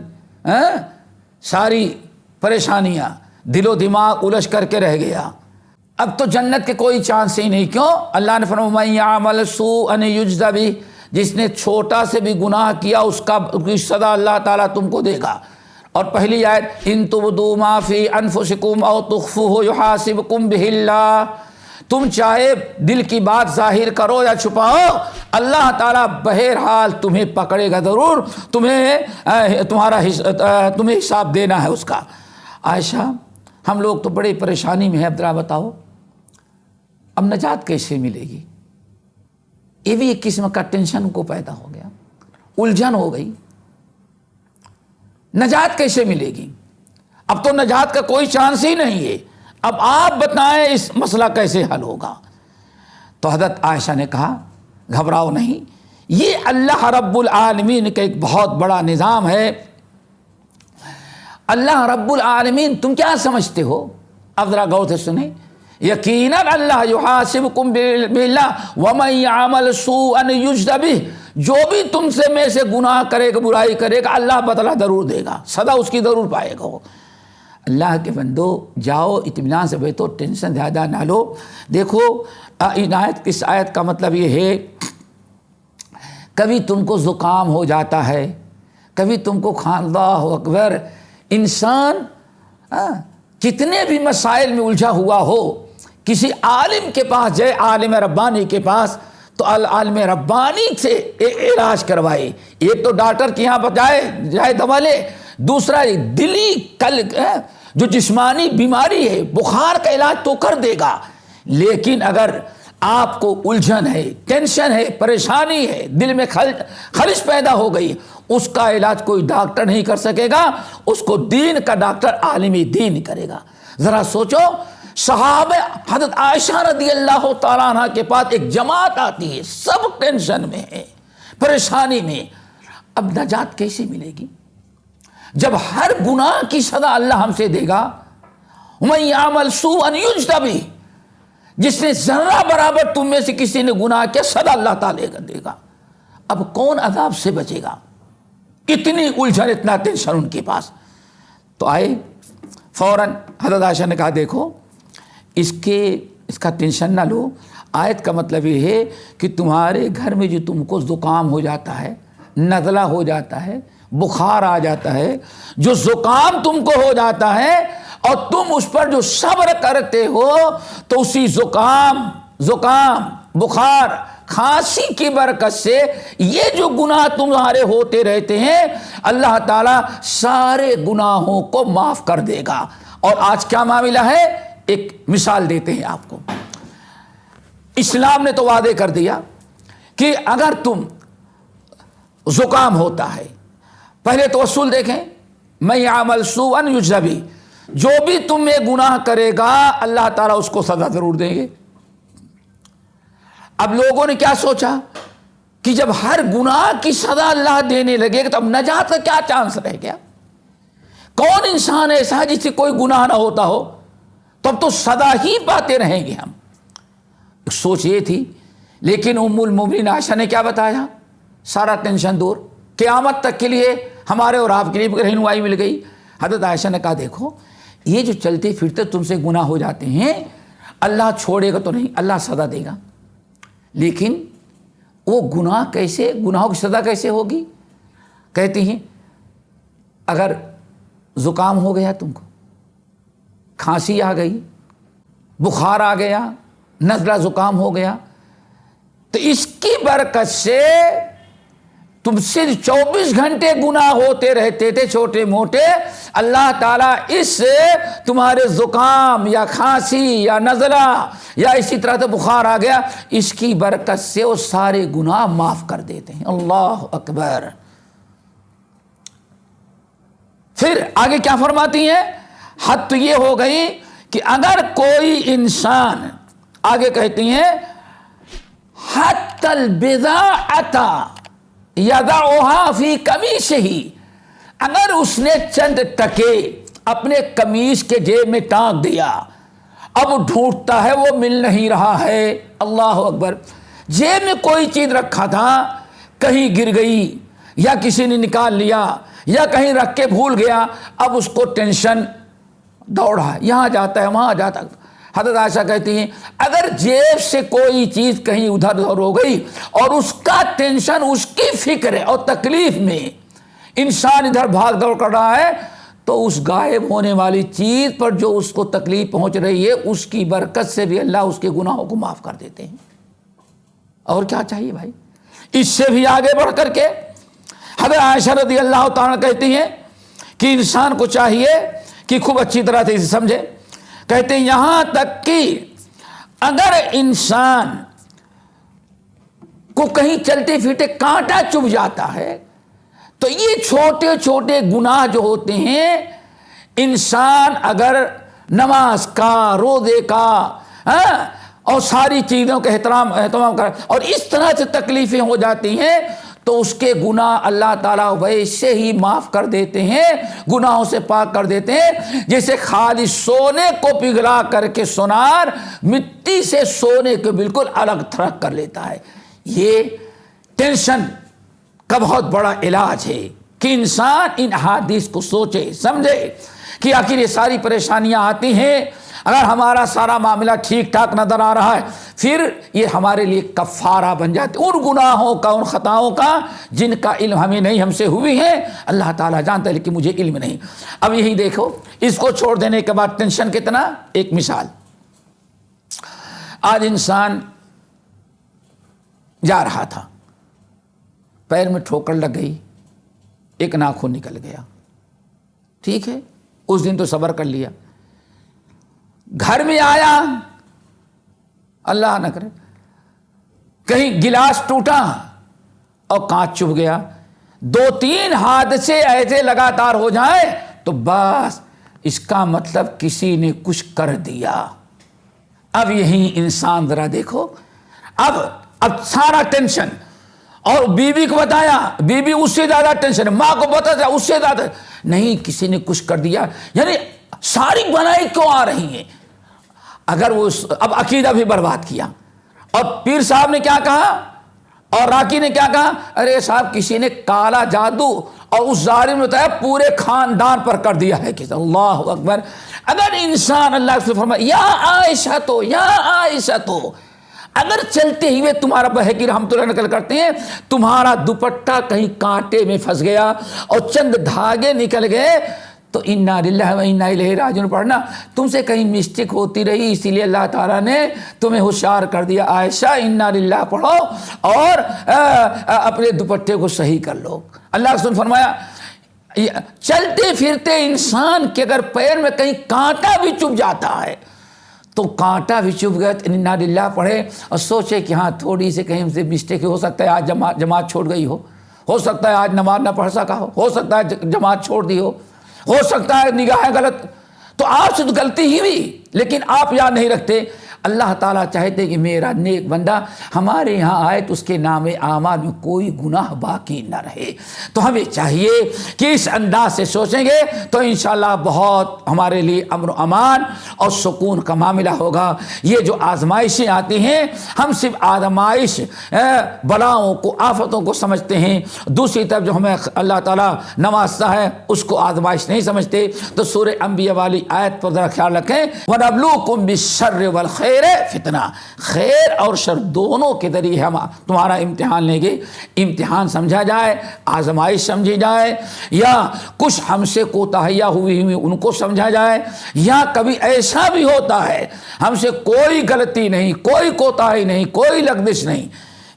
ساری پریشانیاں، دل و دماغ الجھ کر کے رہ گیا. اب تو جنت کے کوئی چانس ہی نہیں. کیوں؟ اللہ نے فرمایا مَن يَعْمَلْ سُوءًا يُجْزَ بِهِ، جس نے چھوٹا سے بھی گناہ کیا اس کی سزا اللہ تعالیٰ تم کو دے گا. اور پہلی آیت ان تبدوا ما فی انفسکم او تخفوہ یحاسبکم بہ اللہ، تم چاہے دل کی بات ظاہر کرو یا چھپاؤ اللہ تعالیٰ بہرحال تمہیں پکڑے گا ضرور، تمہیں حساب دینا ہے اس کا. عائشہ ہم لوگ تو بڑی پریشانی میں ہیں، اب ذرا بتاؤ اب نجات کیسے ملے گی؟ یہ بھی ایک قسم کا ٹینشن کو پیدا ہو گیا، الجھن ہو گئی. نجات کیسے ملے گی؟ اب تو نجات کا کوئی چانس ہی نہیں ہے. اب آپ بتائیں اس مسئلہ کیسے حل ہوگا؟ تو حضرت عائشہ نے کہا گھبراؤ نہیں، یہ اللہ رب العالمین کا ایک بہت بڑا نظام ہے. اللہ رب العالمین تم کیا سمجھتے ہو؟ اب ذرا غور سے سنیں. یقیناً اللہ یحاسبکم باللہ ومن یعمل سوءا یجز بہ، جو بھی تم سے میں سے گناہ کرے گا، برائی کرے گا، اللہ بدلہ ضرور دے گا، سزا اس کی ضرور پائے گا. اللہ کے بندو جاؤ اطمینان سے بیٹھو، ٹینشن زیادہ نہ لو. دیکھو اس آیت کا مطلب یہ ہے کبھی تم کو زکام ہو جاتا ہے، کبھی تم کو اللہ اکبر، انسان کتنے بھی مسائل میں الجھا ہوا ہو کسی عالم کے پاس جائے، عالم ربانی کے پاس، تو عالم ربانی سے علاج کروائے. ایک تو ڈاکٹر کے یہاں جائے دوا لے، دوسرا دلی جو جسمانی بیماری ہے، بخار کا علاج تو کر دے گا. لیکن اگر آپ کو الجھن ہے، ٹینشن ہے، پریشانی ہے، دل میں خلش پیدا ہو گئی، اس کا علاج کوئی ڈاکٹر نہیں کر سکے گا، اس کو دین کا ڈاکٹر عالم دین کرے گا. ذرا سوچو صحابہ حضرت عائشہ رضی اللہ تعالیٰ عنہ کے پاس ایک جماعت آتی ہے، سب ٹینشن میں ہے، پریشانی میں. اب نجات کیسے ملے گی جب ہر گناہ کی سزا اللہ ہم سے دے گا؟ وَمَن يَعْمَلْ سُوءًا يُجْزَ بِهِ، جس نے ذرہ برابر تم میں سے کسی نے گناہ کیا سزا اللہ تعالیٰ دے گا. اب کون عذاب سے بچے گا؟ اتنی الجھن، اتنا ٹینشن ان کے پاس. تو آئے فوراً حضرت عائشہ نے کہا دیکھو اس کا ٹینشن نہ لو. آیت کا مطلب یہ ہے کہ تمہارے گھر میں جو تم کو زکام ہو جاتا ہے، نزلہ ہو جاتا ہے، بخار آ جاتا ہے، جو زکام تم کو ہو جاتا ہے اور تم اس پر جو صبر کرتے ہو، تو اسی زکام، بخار، کھانسی کی برکت سے یہ جو گناہ تمہارے ہوتے رہتے ہیں اللہ تعالیٰ سارے گناہوں کو معاف کر دے گا. اور آج کیا معاملہ ہے؟ ایک مثال دیتے ہیں آپ کو. اسلام نے تو وعدے کر دیا کہ اگر تم زکام ہوتا ہے، پہلے تو اصول دیکھیں، میں یعمل سوءا یجز بہ، جو بھی تم میں گناہ کرے گا اللہ تعالیٰ اس کو سزا ضرور دیں گے. اب لوگوں نے کیا سوچا کہ جب ہر گناہ کی سزا اللہ دینے لگے گا تو اب نجات کا کیا چانس رہ گیا؟ کون انسان ایسا ہے جس سے کوئی گناہ نہ ہوتا ہو؟ تو اب تو سزا ہی پاتے رہیں گے ہم. سوچ یہ تھی. لیکن ام المومنین عائشہ نے کیا بتایا؟ سارا ٹینشن دور، قیامت تک کے لیے ہمارے اور آپ کے لیے رہنمائی مل گئی. حضرت عائشہ نے کہا دیکھو یہ جو چلتے پھرتے تم سے گناہ ہو جاتے ہیں، اللہ چھوڑے گا تو نہیں، اللہ سزا دے گا. لیکن وہ گناہوں کی سزا کیسے ہوگی؟ کہتی ہیں اگر زکام ہو گیا تم کو، کھانسی آ گئی، بخار آ گیا، نزلہ زکام ہو گیا، تو اس کی برکت سے تم سے 24 گھنٹے گناہ ہوتے رہتے تھے چھوٹے موٹے، اللہ تعالیٰ اس تمہارے زکام یا کھانسی یا نزلہ یا اسی طرح سے بخار آ گیا، اس کی برکت سے وہ سارے گناہ معاف کر دیتے ہیں۔ اللہ اکبر۔ پھر آگے کیا فرماتی ہیں؟ حد تو یہ ہو گئی کہ اگر کوئی انسان، آگے کہتی ہیں حتی البضاعۃ یضعها فی قمیصہ، اگر اس نے چند ٹکے اپنے قمیص کے جیب میں ٹانک دیا، اب ڈھونڈتا ہے وہ مل نہیں رہا ہے۔ اللہ اکبر۔ جیب میں کوئی چیز رکھا تھا، کہیں گر گئی یا کسی نے نکال لیا یا کہیں رکھ کے بھول گیا، اب اس کو ٹینشن دوڑا، یہاں جاتا ہے وہاں جاتا ہے۔ حضرت عائشہ کہتی ہیں اگر جیب سے کوئی چیز کہیں ادھر ادھر ہو گئی اور اس کا ٹینشن، اس کی فکر اور تکلیف میں انسان ادھر بھاگ دوڑ کر رہا ہے، تو اس غائب ہونے والی چیز پر جو اس کو تکلیف پہنچ رہی ہے، اس کی برکت سے بھی اللہ اس کے گناہوں کو معاف کر دیتے ہیں۔ اور کیا چاہیے بھائی؟ اس سے بھی آگے بڑھ کر کے حضرت عائشہ رضی اللہ تعالیٰ کہتی ہیں کہ انسان کو چاہیے کہ خوب اچھی طرح سے اسے سمجھے۔ کہتے ہیں یہاں تک کہ اگر انسان کو کہیں چلتے پھرتے کانٹا چبھ جاتا ہے، تو یہ چھوٹے چھوٹے گناہ جو ہوتے ہیں، انسان اگر نماز کا، روزے کا اور ساری چیزوں کا اہتمام کر اور اس طرح سے تکلیفیں ہو جاتی ہیں، تو اس کے گناہ اللہ تعالیٰ ویسے ہی معاف کر دیتے ہیں، گناہوں سے پاک کر دیتے ہیں، جیسے خالی سونے کو پگھلا کر کے سونار مٹی سے سونے کو بالکل الگ تھرک کر لیتا ہے۔ یہ ٹینشن کا بہت بڑا علاج ہے کہ انسان ان احادیث کو سوچے سمجھے کہ آخر یہ ساری پریشانیاں آتی ہیں، اگر ہمارا سارا معاملہ ٹھیک ٹھاک نظر آ رہا ہے، پھر یہ ہمارے لیے کفارہ بن جاتے ان گناہوں کا، ان خطاؤں کا جن کا علم ہمیں نہیں، ہم سے ہوئی ہے، اللہ تعالیٰ جانتا ہے لیکن مجھے علم نہیں۔ اب یہی دیکھو، اس کو چھوڑ دینے کے بعد ٹینشن کتنا۔ ایک مثال، آج انسان جا رہا تھا، پیر میں ٹھوکر لگ گئی، ایک ناخن نکل گیا، ٹھیک ہے، اس دن تو صبر کر لیا۔ گھر میں آیا، اللہ نہ کرے کہیں گلاس ٹوٹا اور کانچ چبھ گیا، 2-3 حادثے ایسے لگاتار ہو جائیں تو بس اس کا مطلب کسی نے کچھ کر دیا۔ اب یہی انسان ذرا دیکھو، اب سارا ٹینشن، اور بیوی کو بتایا، بیوی اس سے زیادہ ٹینشن ہے، ماں کو بتایا اس سے زیادہ، نہیں کسی نے کچھ کر دیا، یعنی ساری بنائی کیوں آ رہی ہیں؟ اگر وہ اب عقیدہ بھی برباد کیا، اور پیر صاحب نے کیا کہا اور راکی نے کیا کہا، ارے صاحب کسی نے کالا جادو اور اس ظالم نے بتایا پورے خاندان پر کر دیا ہے کسی۔ اللہ اکبر۔ اگر انسان اللہ سے فرمائے یا عائشہ تو، یا عائشہ تو، اگر چلتے ہوئے تمہارا بہکی رحمت اللہ نقل کرتے ہیں تمہارا دوپٹہ کہیں کانٹے میں پھنس گیا اور چند دھاگے نکل گئے، تو انا للہ و انا الیہ راجعون پڑھنا، تم سے کہیں مسٹیک ہوتی رہی، اسی لیے اللہ تعالیٰ نے تمہیں ہوشیار کر دیا، عائشہ انا للہ پڑھو اور اپنے دوپٹے کو صحیح کر لو۔ اللہ رسول فرمایا چلتے پھرتے انسان کے اگر پیر میں کہیں کانٹا بھی چبھ جاتا ہے، تو کانٹا بھی چبھ گیا تو انا للہ پڑھے اور سوچے کہ ہاں تھوڑی سی کہیں سے مسٹیک ہو سکتا ہے، آج جماعت چھوڑ گئی ہو سکتا ہے آج نماز نہ پڑھ سکا ہو سکتا ہے جماعت چھوڑ دی ہو سکتا ہے نگاہیں غلط، تو آپ سے تو غلطی ہی ہوئی لیکن آپ یاد نہیں رکھتے۔ اللہ تعالیٰ چاہتے کہ میرا نیک بندہ ہمارے یہاں آئے تو اس کے نام اعمال میں کوئی گناہ باقی نہ رہے۔ تو ہمیں چاہیے کہ اس انداز سے سوچیں گے تو انشاءاللہ بہت ہمارے لیے امن و امان اور سکون کا معاملہ ہوگا۔ یہ جو آزمائشیں آتی ہیں، ہم صرف آزمائش بلاؤں کو، آفتوں کو سمجھتے ہیں، دوسری طرف جو ہمیں اللہ تعالیٰ نوازتا ہے اس کو آزمائش نہیں سمجھتے۔ تو سورہ انبیاء والی آیت پر ذرا خیال رکھیں، وَنَبْلُوكُمْ بِالشَّرِّ وَالْخَيْرِ والخیر فتنہ، خیر اور شر دونوں کے ذریعے ہم تمہارا امتحان لیں گے۔ امتحان سمجھا جائے، آزمائش سمجھی جائے، یا کچھ ہم سے کوتاہیاں ہوئی ان کو سمجھا جائے، یا کبھی ایسا بھی ہوتا ہے ہم سے کوئی غلطی نہیں، کوئی کوتاہی نہیں، کوئی لغزش نہیں،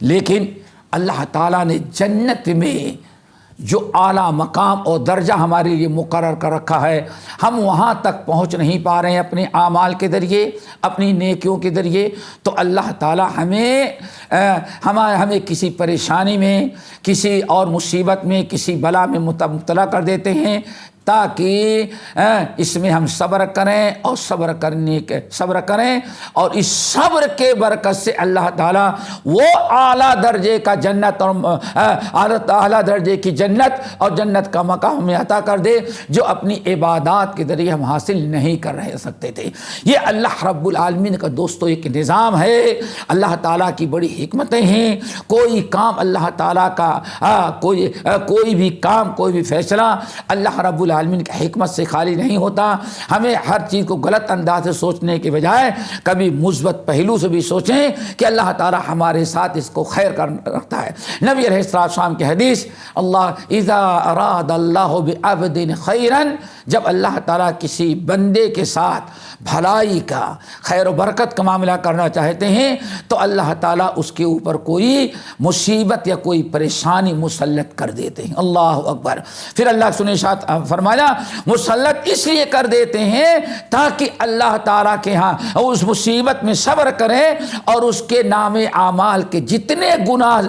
لیکن اللہ تعالیٰ نے جنت میں جو اعلیٰ مقام اور درجہ ہمارے لیے مقرر کر رکھا ہے، ہم وہاں تک پہنچ نہیں پا رہے ہیں اپنے اعمال کے ذریعے، اپنی نیکیوں کے ذریعے، تو اللہ تعالیٰ ہمیں کسی پریشانی میں، کسی اور مصیبت میں، کسی بلا میں مبتلا کر دیتے ہیں، تاکہ اس میں ہم صبر کریں اور صبر کریں اور اس صبر کے برکت سے اللہ تعالیٰ وہ اعلیٰ درجے کا جنت اور اعلیٰ درجے کی جنت اور جنت کا مقام ہمیں عطا کر دے جو اپنی عبادات کے ذریعے ہم حاصل نہیں کر سکتے تھے۔ یہ اللہ رب العالمین کا دوستو ایک نظام ہے، اللہ تعالیٰ کی بڑی حکمتیں ہیں۔ کوئی کام اللہ تعالیٰ کا کوئی بھی کام، کوئی بھی فیصلہ اللہ رب العالمین کی حکمت سے خالی نہیں ہوتا۔ ہمیں ہر چیز کو غلط انداز سے سوچنے کے بجائے کبھی مثبت پہلو سے بھی سوچیں کہ اللہ تعالیٰ ہمارے ساتھ اس کو خیر کر رکھتا ہے۔ نبی علیہ السلام کی حدیث، اذا اراد اللہ بعبد خیرا، جب اللہ تعالیٰ کسی بندے کے ساتھ بھلائی کا، خیر و برکت کا معاملہ کرنا چاہتے ہیں تو اللہ تعالیٰ اس کے اوپر کوئی مصیبت یا کوئی پریشانی مسلط کر دیتے ہیں۔ اللہ اکبر۔ پھر اللہ سنے شاعت فرمایا مسلط اس لیے کر دیتے ہیں تاکہ اللہ تعالیٰ کے ہاں اس مصیبت میں صبر کریں اور اس کے نام اعمال کے جتنے گناہ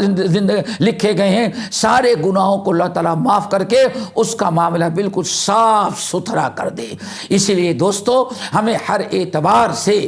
لکھے گئے ہیں سارے گناہوں کو اللہ تعالیٰ معاف کر کے اس کا معاملہ بالکل صاف ستھرا کر دے۔ اسی لیے دوستو ہمیں ہر اعتبار سے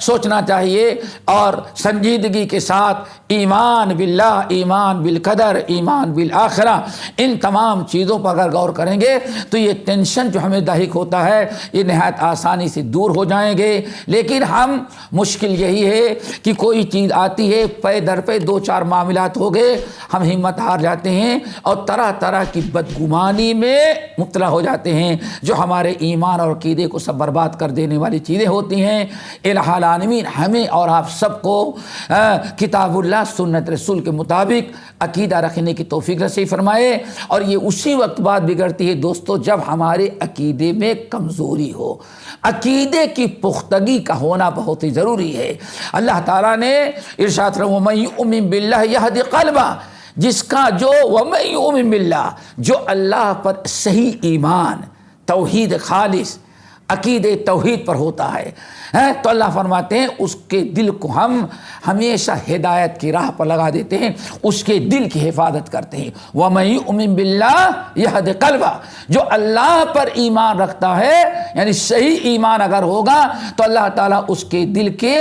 سوچنا چاہیے اور سنجیدگی کے ساتھ ایمان باللہ، ایمان بالقدر، ایمان بالآخرہ، ان تمام چیزوں پر اگر غور کریں گے تو یہ ٹینشن جو ہمیں لاحق ہوتا ہے یہ نہایت آسانی سے دور ہو جائیں گے۔ لیکن ہم مشکل یہی ہے کہ کوئی چیز آتی ہے، پے در پہ دو چار معاملات ہو گئے، ہم ہمت ہار جاتے ہیں اور طرح طرح کی بدگمانی میں مبتلا ہو جاتے ہیں جو ہمارے ایمان اور عقیدے کو سب برباد کر دینے والی چیزیں ہوتی ہیں۔ الہ العالمین ہمیں اور آپ سب کو کتاب اللہ، سنت رسول کے مطابق عقیدہ رکھنے کی توفیق نصیب فرمائے، اور یہ اسی وقت بات بگڑتی ہے دوستو جب ہمارے عقیدے میں کمزوری ہو۔ عقیدے کی پختگی کا ہونا بہت ہی ضروری ہے۔ اللہ تعالیٰ نے ارشاد فرمایا وَمَن یُؤْمِن بِاللَّهِ یَہْدِ قَلْبَهُ، جس کا جو وَمَن یُؤْمِن بِاللَّهِ، جو اللہ پر صحیح ایمان، توحید خالص، عقیدے توحید پر ہوتا ہے تو اللہ فرماتے ہیں اس کے دل کو ہم ہمیشہ ہدایت کی راہ پر لگا دیتے ہیں، اس کے دل کی حفاظت کرتے ہیں۔ وَمَن یُؤْمِن بِاللَّهِ یَہْدِ قَلْبَهُ، جو اللہ پر ایمان رکھتا ہے یعنی صحیح ایمان اگر ہوگا تو اللہ تعالیٰ اس کے دل کے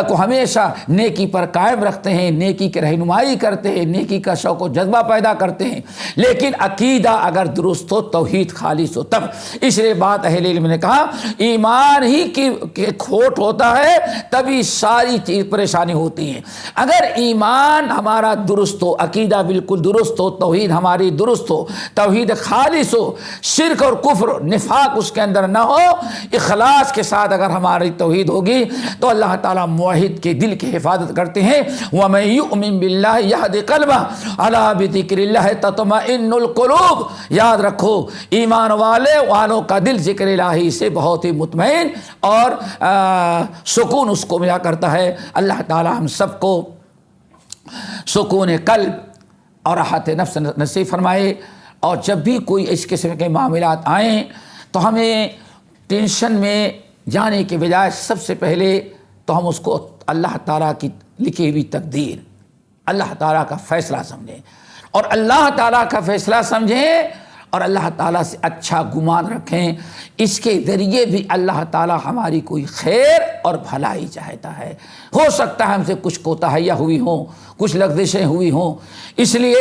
کو ہمیشہ نیکی پر قائم رکھتے ہیں، نیکی کی رہنمائی کرتے ہیں، نیکی کا شوق و جذبہ پیدا کرتے ہیں۔ لیکن عقیدہ اگر درست ہو، توحید خالص ہو، تب اس لیے بات اہل علم نے کہا ایمان ہی کی کھوٹ ہوتا ہے تبھی ساری چیز پریشانی ہوتی ہیں۔ اگر ایمان ہمارا درست ہو، عقیدہ بالکل درست ہو، توحید ہماری درست ہو، توحید خالص ہو، شرک اور کفر نفاق اس کے اندر نہ ہو، اخلاص کے ساتھ اگر ہماری توحید ہوگی تو اللہ تعالیٰ موحد کے دل کی حفاظت کرتے ہیں۔ وَمَن یُؤْمِن بِاللَّهِ یَہْدِ قَلْبَهُ أَلَا بِذِکْرِ اللَّهِ تَطْمَئِنُّ الْقُلُوبُ، یاد رکھو ایمان والوں کا دل ذکر الہی سے بہت ہی مطمئن اور سکون اس کو ملا کرتا ہے۔ اللہ تعالی ہم سب کو سکون قلب اور راحت نفس نصیب فرمائے، اور جب بھی کوئی اس قسم کے معاملات آئیں تو ہمیں ٹینشن میں جانے کے بجائے سب سے پہلے تو ہم اس کو اللہ تعالیٰ کی لکھی ہوئی تقدیر، اللہ تعالیٰ کا فیصلہ سمجھیں، اور اللہ تعالیٰ کا فیصلہ سمجھیں اور اللہ تعالیٰ سے اچھا گمان رکھیں۔ اس کے ذریعے بھی اللہ تعالیٰ ہماری کوئی خیر اور بھلائی چاہتا ہے۔ ہو سکتا ہے ہم سے کچھ کوتاہیاں ہوئی ہوں، کچھ لغزشیں ہوئی ہوں، اس لیے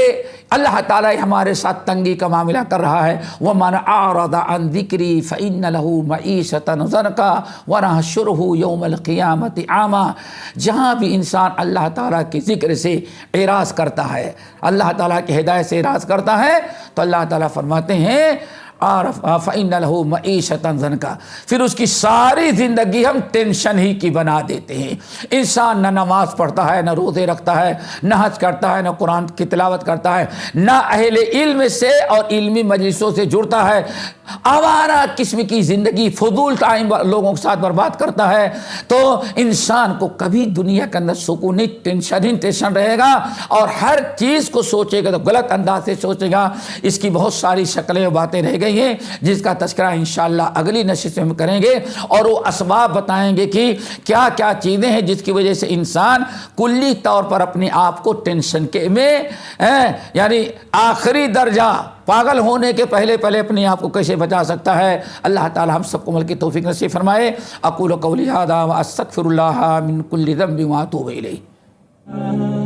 اللہ تعالیٰ ہمارے ساتھ تنگی کا معاملہ کر رہا ہے۔ وَمَنْ أَعْرَضَ عَنْ ذِكْرِي فَإِنَّ لَهُ مَعِيشَةً ضَنْكًا وَنَحْشُرُهُ يَوْمَ الْقِيَامَةِ أَعْمَىٰ، جہاں بھی انسان اللہ تعالیٰ کے ذکر سے اعراض کرتا ہے، اللہ تعالیٰ کی ہدایت سے اعراض کرتا ہے، تو اللہ تعالیٰ فرماتے ہیں فَإِنَّ لَهُ مَعِيشَةً ضَنْكًا، پھر اس کی ساری زندگی ہم ٹینشن ہی کی بنا دیتے ہیں۔ انسان نہ نماز پڑھتا ہے، نہ روزے رکھتا ہے، نہ حج کرتا ہے، نہ قرآن کی تلاوت کرتا ہے، نہ اہل علم سے اور علمی مجلسوں سے جڑتا ہے، آوارہ قسم کی زندگی، فضول ٹائم لوگوں کے ساتھ برباد کرتا ہے۔ تو انسان کو کبھی دنیا کے اندر سکون نہیں، ٹینشن ہی ٹینشن رہے گا، اور ہر چیز کو سوچے گا تو غلط انداز سے سوچے گا۔ اس کی بہت ساری شکلیں و باتیں رہ گئی ہیں جس کا تذکرہ انشاءاللہ اگلی نشست میں ہم کریں گے، اور وہ اسباب بتائیں گے کہ کیا کیا چیزیں ہیں جس کی وجہ سے انسان کلی طور پر اپنے آپ کو ٹینشن کے میں یعنی آخری درجہ پاگل ہونے کے پہلے اپنے آپ کو کیسے بچا سکتا ہے۔ اللہ تعالی ہم سب کو عمل کی توفیق نصیب فرمائے۔ اقول قولی ھذا واستغفر اللہ من کل ذنب واتوب الیہ۔